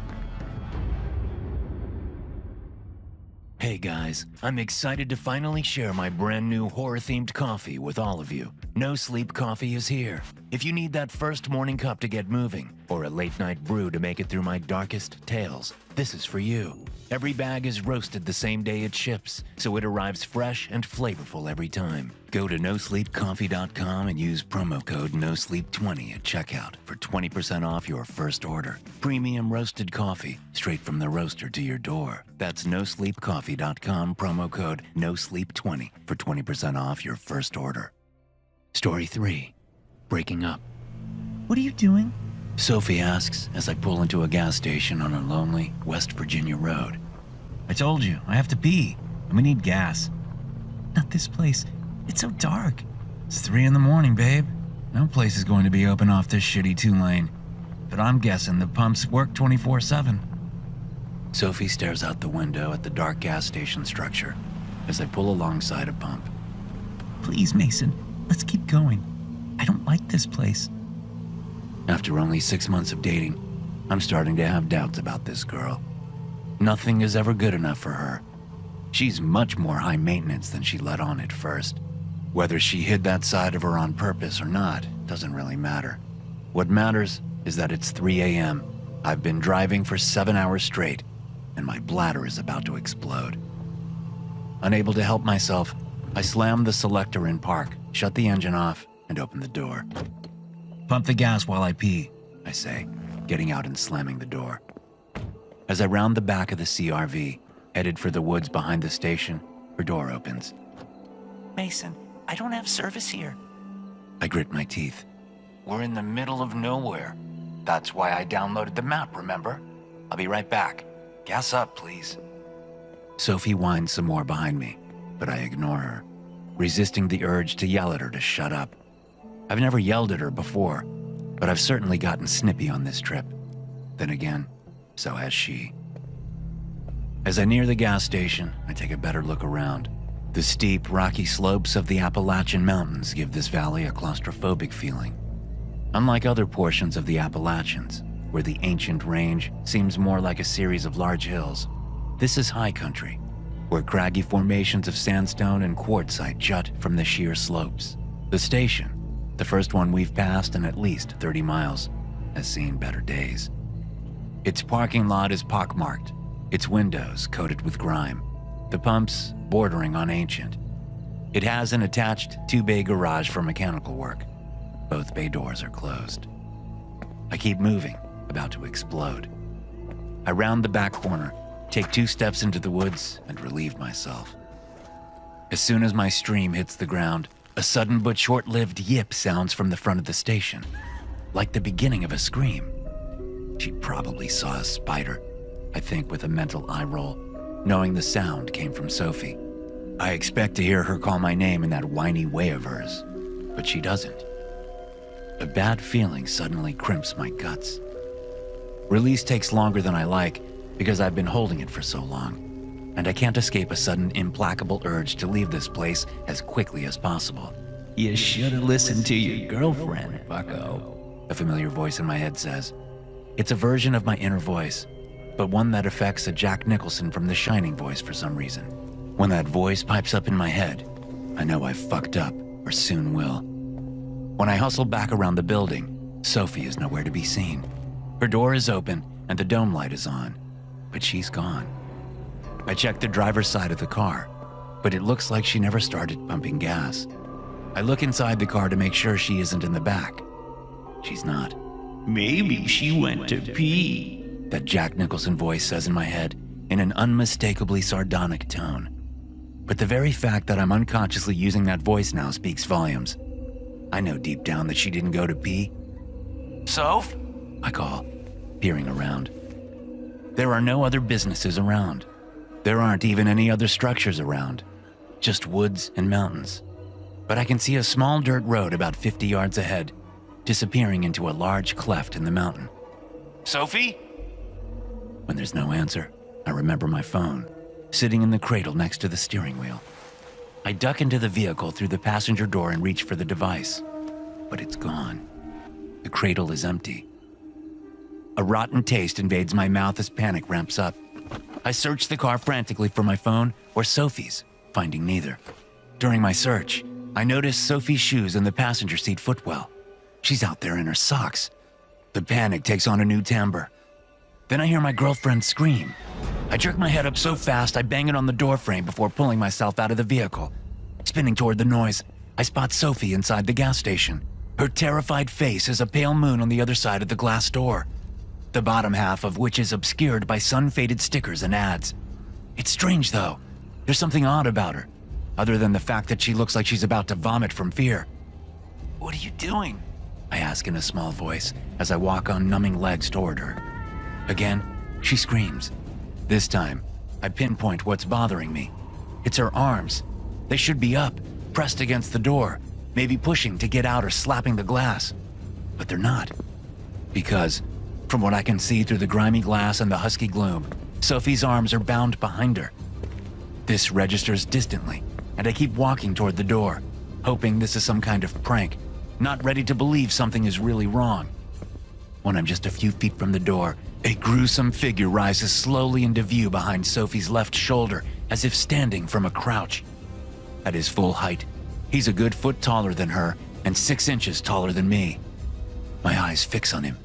Hey guys, I'm excited to finally share my brand new horror-themed coffee with all of you. No Sleep Coffee is here. If you need that first morning cup to get moving, or a late-night brew to make it through my darkest tales, this is for you. Every bag is roasted the same day it ships, so it arrives fresh and flavorful every time. Go to nosleepcoffee.com and use promo code NOSLEEP20 at checkout for 20% off your first order. Premium roasted coffee, straight from the roaster to your door. That's nosleepcoffee.com, promo code NOSLEEP20 for 20% off your first order. Story 3. Breaking up. What are you doing? Sophie asks as I pull into a gas station on a lonely West Virginia road. I told you, I have to pee, and we need gas. Not this place. It's so dark. It's 3 in the morning, babe. No place is going to be open off this shitty 2-lane. But I'm guessing the pumps work 24/7. Sophie stares out the window at the dark gas station structure as I pull alongside a pump. Please, Mason, let's keep going. I don't like this place. After only 6 months of dating, I'm starting to have doubts about this girl. Nothing is ever good enough for her. She's much more high maintenance than she let on at first. Whether she hid that side of her on purpose or not doesn't really matter. What matters is that it's 3 a.m. I've been driving for 7 hours straight, and my bladder is about to explode. Unable to help myself, I slam the selector in park, shut the engine off, and open the door. Pump the gas while I pee. I say, getting out and slamming the door. As I round the back of the CRV, headed for the woods behind the station, her door opens. Mason, I don't have service here. I grit my teeth. We're in the middle of nowhere. That's why I downloaded the map, remember? I'll be right back. Gas up, please. Sophie whines some more behind me, but I ignore her, resisting the urge to yell at her to shut up. I've never yelled at her before, but I've certainly gotten snippy on this trip. Then again, so has she. As I near the gas station, I take a better look around. The steep, rocky slopes of the Appalachian Mountains give this valley a claustrophobic feeling. Unlike other portions of the Appalachians, where the ancient range seems more like a series of large hills, this is high country, where craggy formations of sandstone and quartzite jut from the sheer slopes. The station, the first one we've passed in at least 30 miles, has seen better days. Its parking lot is pockmarked, its windows coated with grime, the pumps bordering on ancient. It has an attached 2-bay garage for mechanical work. Both bay doors are closed. I keep moving, about to explode. I round the back corner, take 2 steps into the woods, and relieve myself. As soon as my stream hits the ground, a sudden but short-lived yip sounds from the front of the station, like the beginning of a scream. She probably saw a spider, I think with a mental eye roll, knowing the sound came from Sophie. I expect to hear her call my name in that whiny way of hers, but she doesn't. A bad feeling suddenly crimps my guts. Release takes longer than I like because I've been holding it for so long, and I can't escape a sudden implacable urge to leave this place as quickly as possible. You should have listened to your girlfriend, fucko. A familiar voice in my head says. It's a version of my inner voice, but one that affects a Jack Nicholson from The Shining voice for some reason. When that voice pipes up in my head, I know I've fucked up, or soon will. When I hustle back around the building, Sophie is nowhere to be seen. Her door is open and the dome light is on, but she's gone. I check the driver's side of the car, but it looks like she never started pumping gas. I look inside the car to make sure she isn't in the back. She's not. Maybe she went to pee. That Jack Nicholson voice says in my head in an unmistakably sardonic tone. But the very fact that I'm unconsciously using that voice now speaks volumes. I know deep down that she didn't go to pee. Soph? I call, peering around. There are no other businesses around. There aren't even any other structures around. Just woods and mountains. But I can see a small dirt road about 50 yards ahead, disappearing into a large cleft in the mountain. Sophie? When there's no answer, I remember my phone, sitting in the cradle next to the steering wheel. I duck into the vehicle through the passenger door and reach for the device, but it's gone. The cradle is empty. A rotten taste invades my mouth as panic ramps up. I search the car frantically for my phone or Sophie's, finding neither. During my search, I notice Sophie's shoes in the passenger seat footwell. She's out there in her socks. The panic takes on a new timbre. Then I hear my girlfriend scream. I jerk my head up so fast I bang it on the doorframe before pulling myself out of the vehicle. Spinning toward the noise, I spot Sophie inside the gas station. Her terrified face is a pale moon on the other side of the glass door, the bottom half of which is obscured by sun-faded stickers and ads. It's strange, though. There's something odd about her, other than the fact that she looks like she's about to vomit from fear. What are you doing? I ask in a small voice as I walk on numbing legs toward her. Again, she screams. This time, I pinpoint what's bothering me. It's her arms. They should be up, pressed against the door, maybe pushing to get out or slapping the glass. But they're not. Because, from what I can see through the grimy glass and the husky gloom, Sophie's arms are bound behind her. This registers distantly, and I keep walking toward the door, hoping this is some kind of prank, not ready to believe something is really wrong. When I'm just a few feet from the door, a gruesome figure rises slowly into view behind Sophie's left shoulder, as if standing from a crouch. At his full height, he's a good foot taller than her and 6 inches taller than me. My eyes fix on him,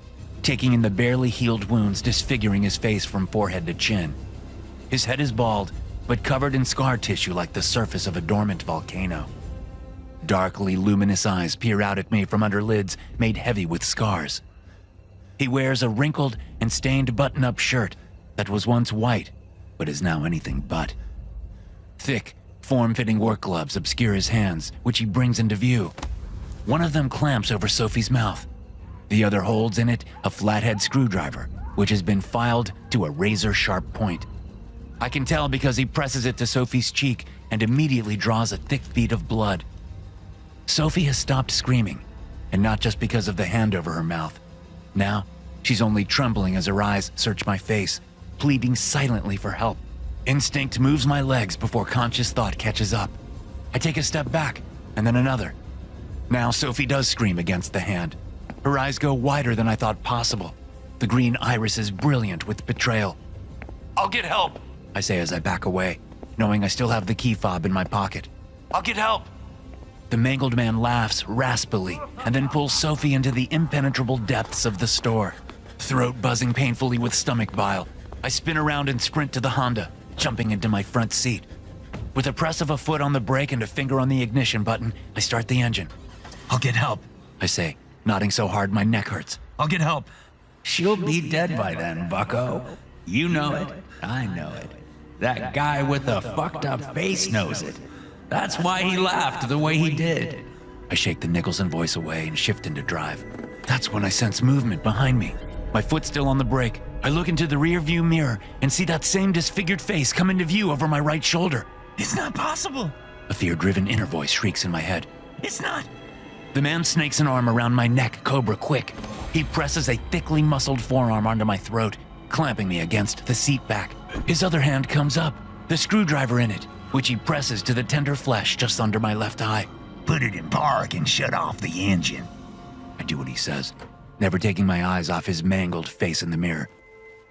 taking in the barely healed wounds disfiguring his face from forehead to chin. His head is bald, but covered in scar tissue like the surface of a dormant volcano. Darkly luminous eyes peer out at me from under lids made heavy with scars. He wears a wrinkled and stained button-up shirt that was once white, but is now anything but. Thick, form-fitting work gloves obscure his hands, which he brings into view. One of them clamps over Sophie's mouth. The other holds in it a flathead screwdriver, which has been filed to a razor-sharp point. I can tell because he presses it to Sophie's cheek and immediately draws a thick bead of blood. Sophie has stopped screaming, and not just because of the hand over her mouth. Now, she's only trembling as her eyes search my face, pleading silently for help. Instinct moves my legs before conscious thought catches up. I take a step back, and then another. Now Sophie does scream against the hand. Her eyes go wider than I thought possible. The green iris is brilliant with betrayal. "I'll get help," I say as I back away, knowing I still have the key fob in my pocket. "I'll get help." The mangled man laughs raspily and then pulls Sophie into the impenetrable depths of the store. Throat buzzing painfully with stomach bile, I spin around and sprint to the Honda, jumping into my front seat. With a press of a foot on the brake and a finger on the ignition button, I start the engine. I'll get help. I say, nodding so hard my neck hurts. I'll get help. She'll be dead by then, bucko. You know it. I know it. That guy with the fucked up face knows it. That's why he laughed the way he did. I shake the Nicholson voice away and shift into drive. That's when I sense movement behind me. My foot still on the brake. I look into the rear view mirror and see that same disfigured face come into view over my right shoulder. It's not possible. A fear-driven inner voice shrieks in my head. It's not. The man snakes an arm around my neck, cobra quick. He presses a thickly muscled forearm onto my throat, clamping me against the seat back. His other hand comes up, the screwdriver in it, which he presses to the tender flesh just under my left eye. Put it in park and shut off the engine. I do what he says, never taking my eyes off his mangled face in the mirror.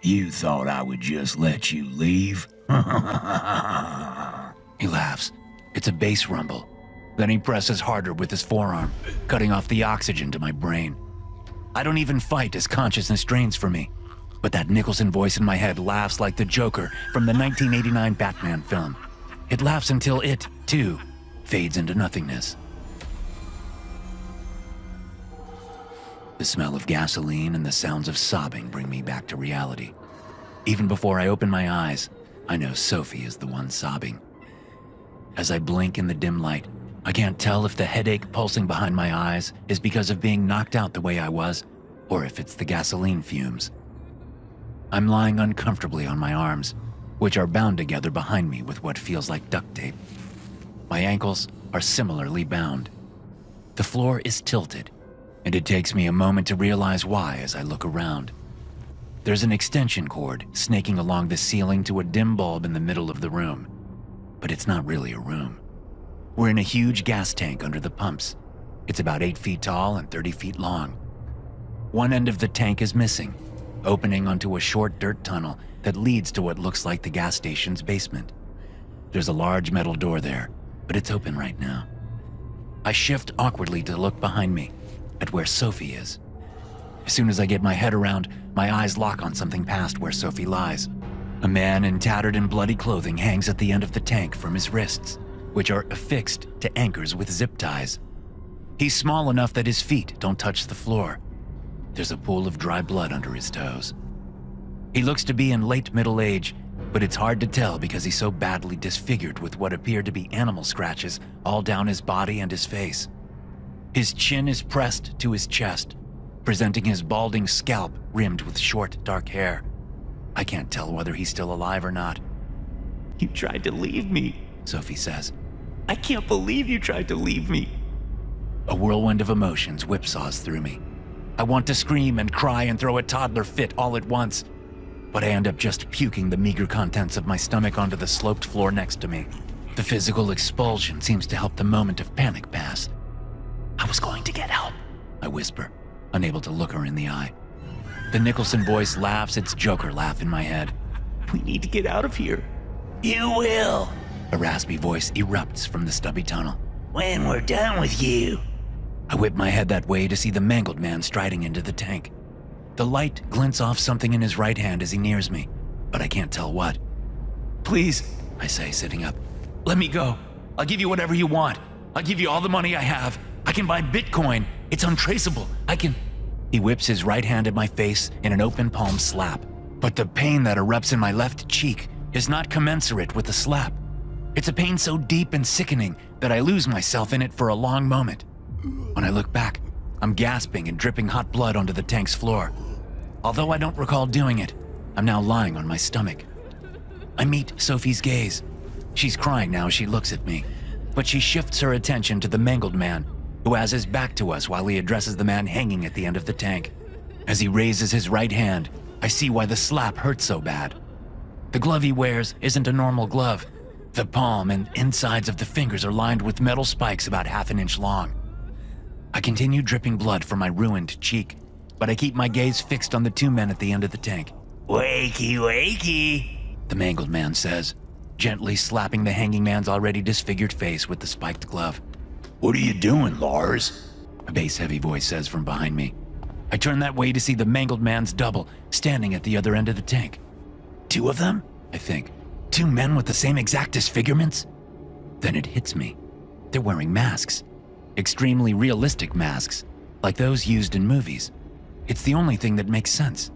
You thought I would just let you leave? He laughs. It's a bass rumble. Then he presses harder with his forearm, cutting off the oxygen to my brain. I don't even fight as consciousness drains from me. But that Nicholson voice in my head laughs like the Joker from the 1989 Batman film. It laughs until it, too, fades into nothingness. The smell of gasoline and the sounds of sobbing bring me back to reality. Even before I open my eyes, I know Sophie is the one sobbing. As I blink in the dim light, I can't tell if the headache pulsing behind my eyes is because of being knocked out the way I was, or if it's the gasoline fumes. I'm lying uncomfortably on my arms, which are bound together behind me with what feels like duct tape. My ankles are similarly bound. The floor is tilted, and it takes me a moment to realize why as I look around. There's an extension cord snaking along the ceiling to a dim bulb in the middle of the room, but it's not really a room. We're in a huge gas tank under the pumps. It's about 8 feet tall and 30 feet long. One end of the tank is missing, opening onto a short dirt tunnel that leads to what looks like the gas station's basement. There's a large metal door there, but it's open right now. I shift awkwardly to look behind me, at where Sophie is. As soon as I get my head around, my eyes lock on something past where Sophie lies. A man in tattered and bloody clothing hangs at the end of the tank from his wrists, which are affixed to anchors with zip ties. He's small enough that his feet don't touch the floor. There's a pool of dry blood under his toes. He looks to be in late middle age, but it's hard to tell because he's so badly disfigured with what appear to be animal scratches all down his body and his face. His chin is pressed to his chest, presenting his balding scalp rimmed with short, dark hair. I can't tell whether he's still alive or not. You tried to leave me, Sophie says. I can't believe you tried to leave me. A whirlwind of emotions whipsaws through me. I want to scream and cry and throw a toddler fit all at once, but I end up just puking the meager contents of my stomach onto the sloped floor next to me. The physical expulsion seems to help the moment of panic pass. I was going to get help, I whisper, unable to look her in the eye. The Nicholson voice laughs its Joker laugh in my head. We need to get out of here. You will, A raspy voice erupts from the stubby tunnel. when we're done with you. I whip my head that way to see the mangled man striding into the tank. The light glints off something in his right hand as he nears me, but I can't tell what. Please, I say, sitting up. let me go. I'll give you whatever you want. I'll give you all the money I have. I can buy Bitcoin. It's untraceable. I can... He whips his right hand at my face in an open palm slap, but the pain that erupts in my left cheek is not commensurate with the slap. It's a pain so deep and sickening that I lose myself in it for a long moment. When I look back, I'm gasping and dripping hot blood onto the tank's floor. Although I don't recall doing it, I'm now lying on my stomach. I meet Sophie's gaze. She's crying now as she looks at me, but she shifts her attention to the mangled man, who has his back to us while he addresses the man hanging at the end of the tank. As he raises his right hand, I see why the slap hurt so bad. The glove he wears isn't a normal glove. The palm and insides of the fingers are lined with metal spikes about half an inch long. I continue dripping blood from my ruined cheek, but I keep my gaze fixed on the two men at the end of the tank. Wakey, wakey. The mangled man says, gently slapping the hanging man's already disfigured face with the spiked glove. What are you doing, Lars? A bass-heavy voice says from behind me. I turn that way to see the mangled man's double standing at the other end of the tank. Two of them? I think. Two men with the same exact disfigurements? Then it hits me. They're wearing masks. Extremely realistic masks, like those used in movies. It's the only thing that makes sense.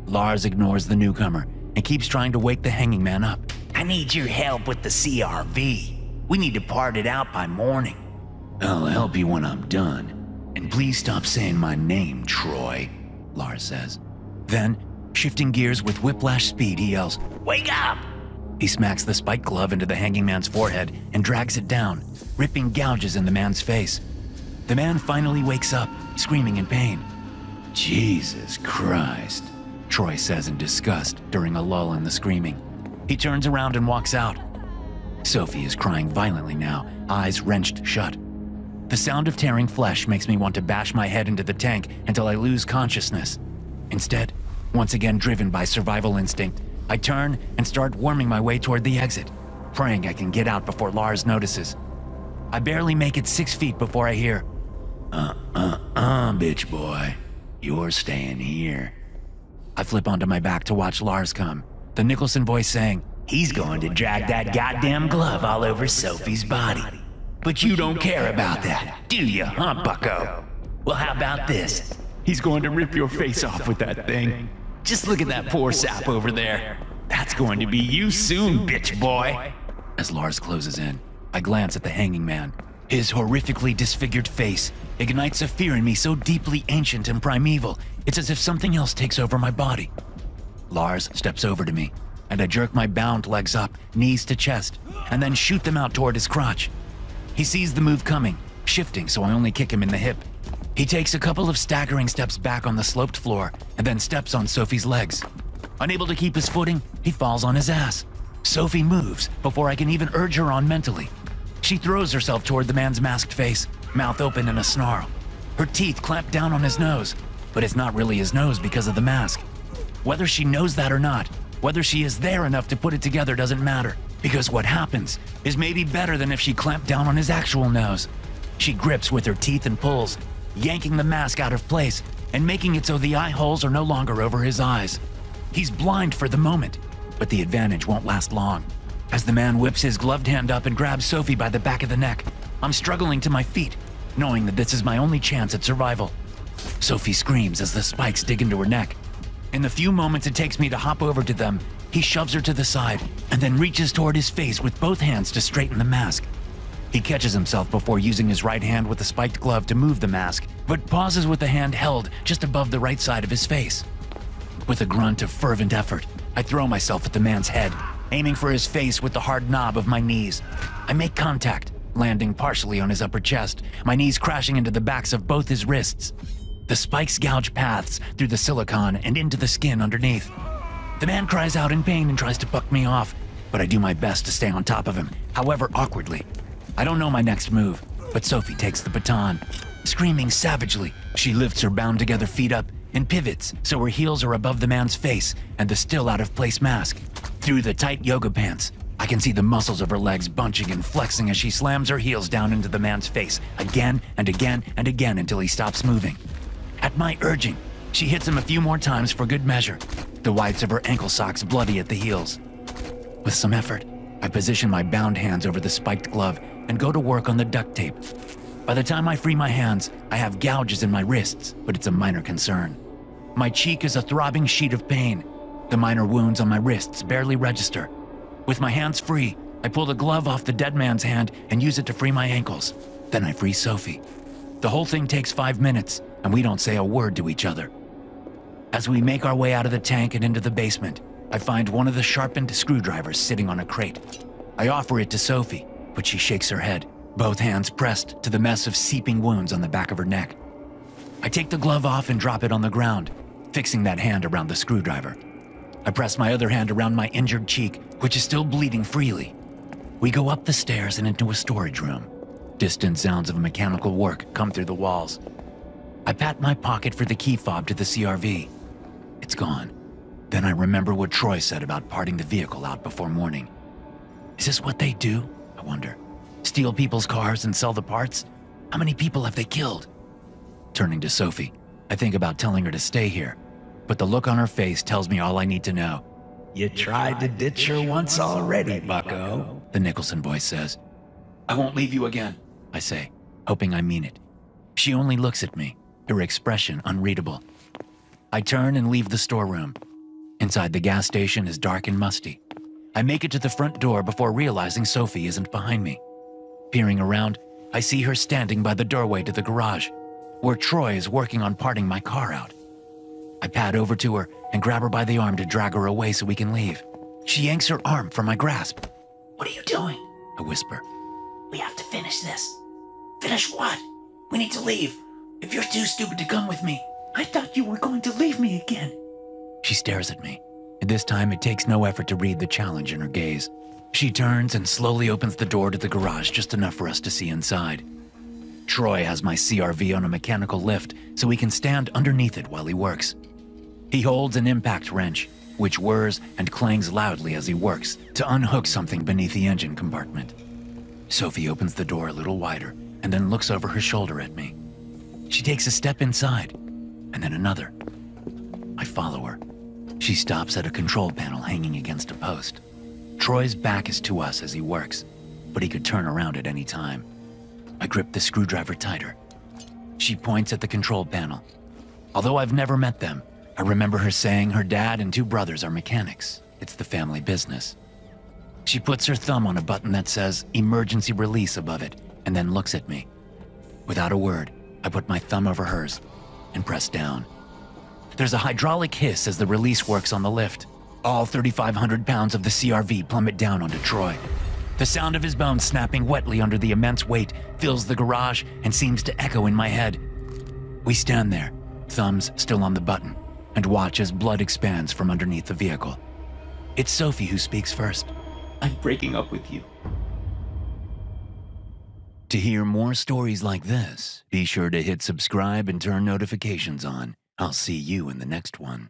Lars ignores the newcomer and keeps trying to wake the hanging man up. I need your help with the CRV. We need to part it out by morning. I'll help you when I'm done. And please stop saying my name, Troy, Lars says. Then, shifting gears with whiplash speed, he yells, Wake up! He smacks the spiked glove into the hanging man's forehead and drags it down, ripping gouges in the man's face. The man finally wakes up, screaming in pain. Jesus Christ, Troy says in disgust during a lull in the screaming. He turns around and walks out. Sophie is crying violently now, eyes wrenched shut. The sound of tearing flesh makes me want to bash my head into the tank until I lose consciousness. Instead, once again driven by survival instinct, I turn and start worming my way toward the exit, praying I can get out before Lars notices. I barely make it 6 feet before I hear, bitch boy, you're staying here. I flip onto my back to watch Lars come, the Nicholson voice saying, He's going to drag that goddamn glove all over Sophie's body. But you don't care about that, do you, huh, bucko? Well, how about this? He's going to rip your face off with that thing. Just look at that poor sap over there. That's going to be you soon, bitch boy. As Lars closes in, I glance at the hanging man. His horrifically disfigured face ignites a fear in me so deeply ancient and primeval, it's as if something else takes over my body. Lars steps over to me, and I jerk my bound legs up, knees to chest, and then shoot them out toward his crotch. He sees the move coming, shifting so I only kick him in the hip. He takes a couple of staggering steps back on the sloped floor and then steps on Sophie's legs. Unable to keep his footing, he falls on his ass. Sophie moves before I can even urge her on mentally. She throws herself toward the man's masked face, mouth open in a snarl. Her teeth clamp down on his nose, but it's not really his nose because of the mask. Whether she knows that or not, whether she is there enough to put it together doesn't matter, because what happens is maybe better than if she clamped down on his actual nose. She grips with her teeth and pulls, yanking the mask out of place and making it so the eye holes are no longer over his eyes. He's blind for the moment, but the advantage won't last long. As the man whips his gloved hand up and grabs Sophie by the back of the neck, I'm struggling to my feet, knowing that this is my only chance at survival. Sophie screams as the spikes dig into her neck. In the few moments it takes me to hop over to them, he shoves her to the side and then reaches toward his face with both hands to straighten the mask. He catches himself before using his right hand with the spiked glove to move the mask, but pauses with the hand held just above the right side of his face. With a grunt of fervent effort, I throw myself at the man's head, aiming for his face with the hard knob of my knees. I make contact, landing partially on his upper chest, my knees crashing into the backs of both his wrists. The spikes gouge paths through the silicone and into the skin underneath. The man cries out in pain and tries to buck me off, but I do my best to stay on top of him, however awkwardly. I don't know my next move, but Sophie takes the baton. Screaming savagely, she lifts her bound-together feet up and pivots so her heels are above the man's face and the still out-of-place mask. Through the tight yoga pants, I can see the muscles of her legs bunching and flexing as she slams her heels down into the man's face again and again and again until he stops moving. At my urging, she hits him a few more times for good measure, the whites of her ankle socks bloody at the heels. With some effort, I position my bound hands over the spiked glove and go to work on the duct tape. By the time I free my hands, I have gouges in my wrists, but it's a minor concern. My cheek is a throbbing sheet of pain. The minor wounds on my wrists barely register. With my hands free, I pull the glove off the dead man's hand and use it to free my ankles. Then I free Sophie. The whole thing takes 5 minutes, and we don't say a word to each other. As we make our way out of the tank and into the basement, I find one of the sharpened screwdrivers sitting on a crate. I offer it to Sophie, but she shakes her head, both hands pressed to the mess of seeping wounds on the back of her neck. I take the glove off and drop it on the ground, fixing that hand around the screwdriver. I press my other hand around my injured cheek, which is still bleeding freely. We go up the stairs and into a storage room. Distant sounds of mechanical work come through the walls. I pat my pocket for the key fob to the CRV. It's gone. Then I remember what Troy said about parting the vehicle out before morning. Is this what they do? I wonder. Steal people's cars and sell the parts? How many people have they killed? Turning to Sophie, I think about telling her to stay here, but the look on her face tells me all I need to know. You tried to ditch her once already, bucko. The Nicholson voice says. I won't leave you again. I say, hoping I mean it. She only looks at me, her expression unreadable. I turn and leave the storeroom. Inside the gas station is dark and musty. I make it to the front door before realizing Sophie isn't behind me. Peering around, I see her standing by the doorway to the garage, where Troy is working on parting my car out. I pad over to her and grab her by the arm to drag her away so we can leave. She yanks her arm from my grasp. What are you doing? I whisper. We have to finish this. Finish what? We need to leave. If you're too stupid to come with me, I thought you were going to leave me again. She stares at me, and this time it takes no effort to read the challenge in her gaze. She turns and slowly opens the door to the garage just enough for us to see inside. Troy has my CRV on a mechanical lift so he can stand underneath it while he works. He holds an impact wrench, which whirs and clangs loudly as he works to unhook something beneath the engine compartment. Sophie opens the door a little wider and then looks over her shoulder at me. She takes a step inside, and then another. I follow her. She stops at a control panel hanging against a post. Troy's back is to us as he works, but he could turn around at any time. I grip the screwdriver tighter. She points at the control panel. Although I've never met them, I remember her saying her dad and 2 brothers are mechanics. It's the family business. She puts her thumb on a button that says emergency release above it and then looks at me. Without a word, I put my thumb over hers and press down. There's a hydraulic hiss as the release works on the lift. All 3,500 pounds of the CRV plummet down onto Troy. The sound of his bones snapping wetly under the immense weight fills the garage and seems to echo in my head. We stand there, thumbs still on the button, and watch as blood expands from underneath the vehicle. It's Sophie who speaks first. I'm breaking up with you. To hear more stories like this, be sure to hit subscribe and turn notifications on. I'll see you in the next one.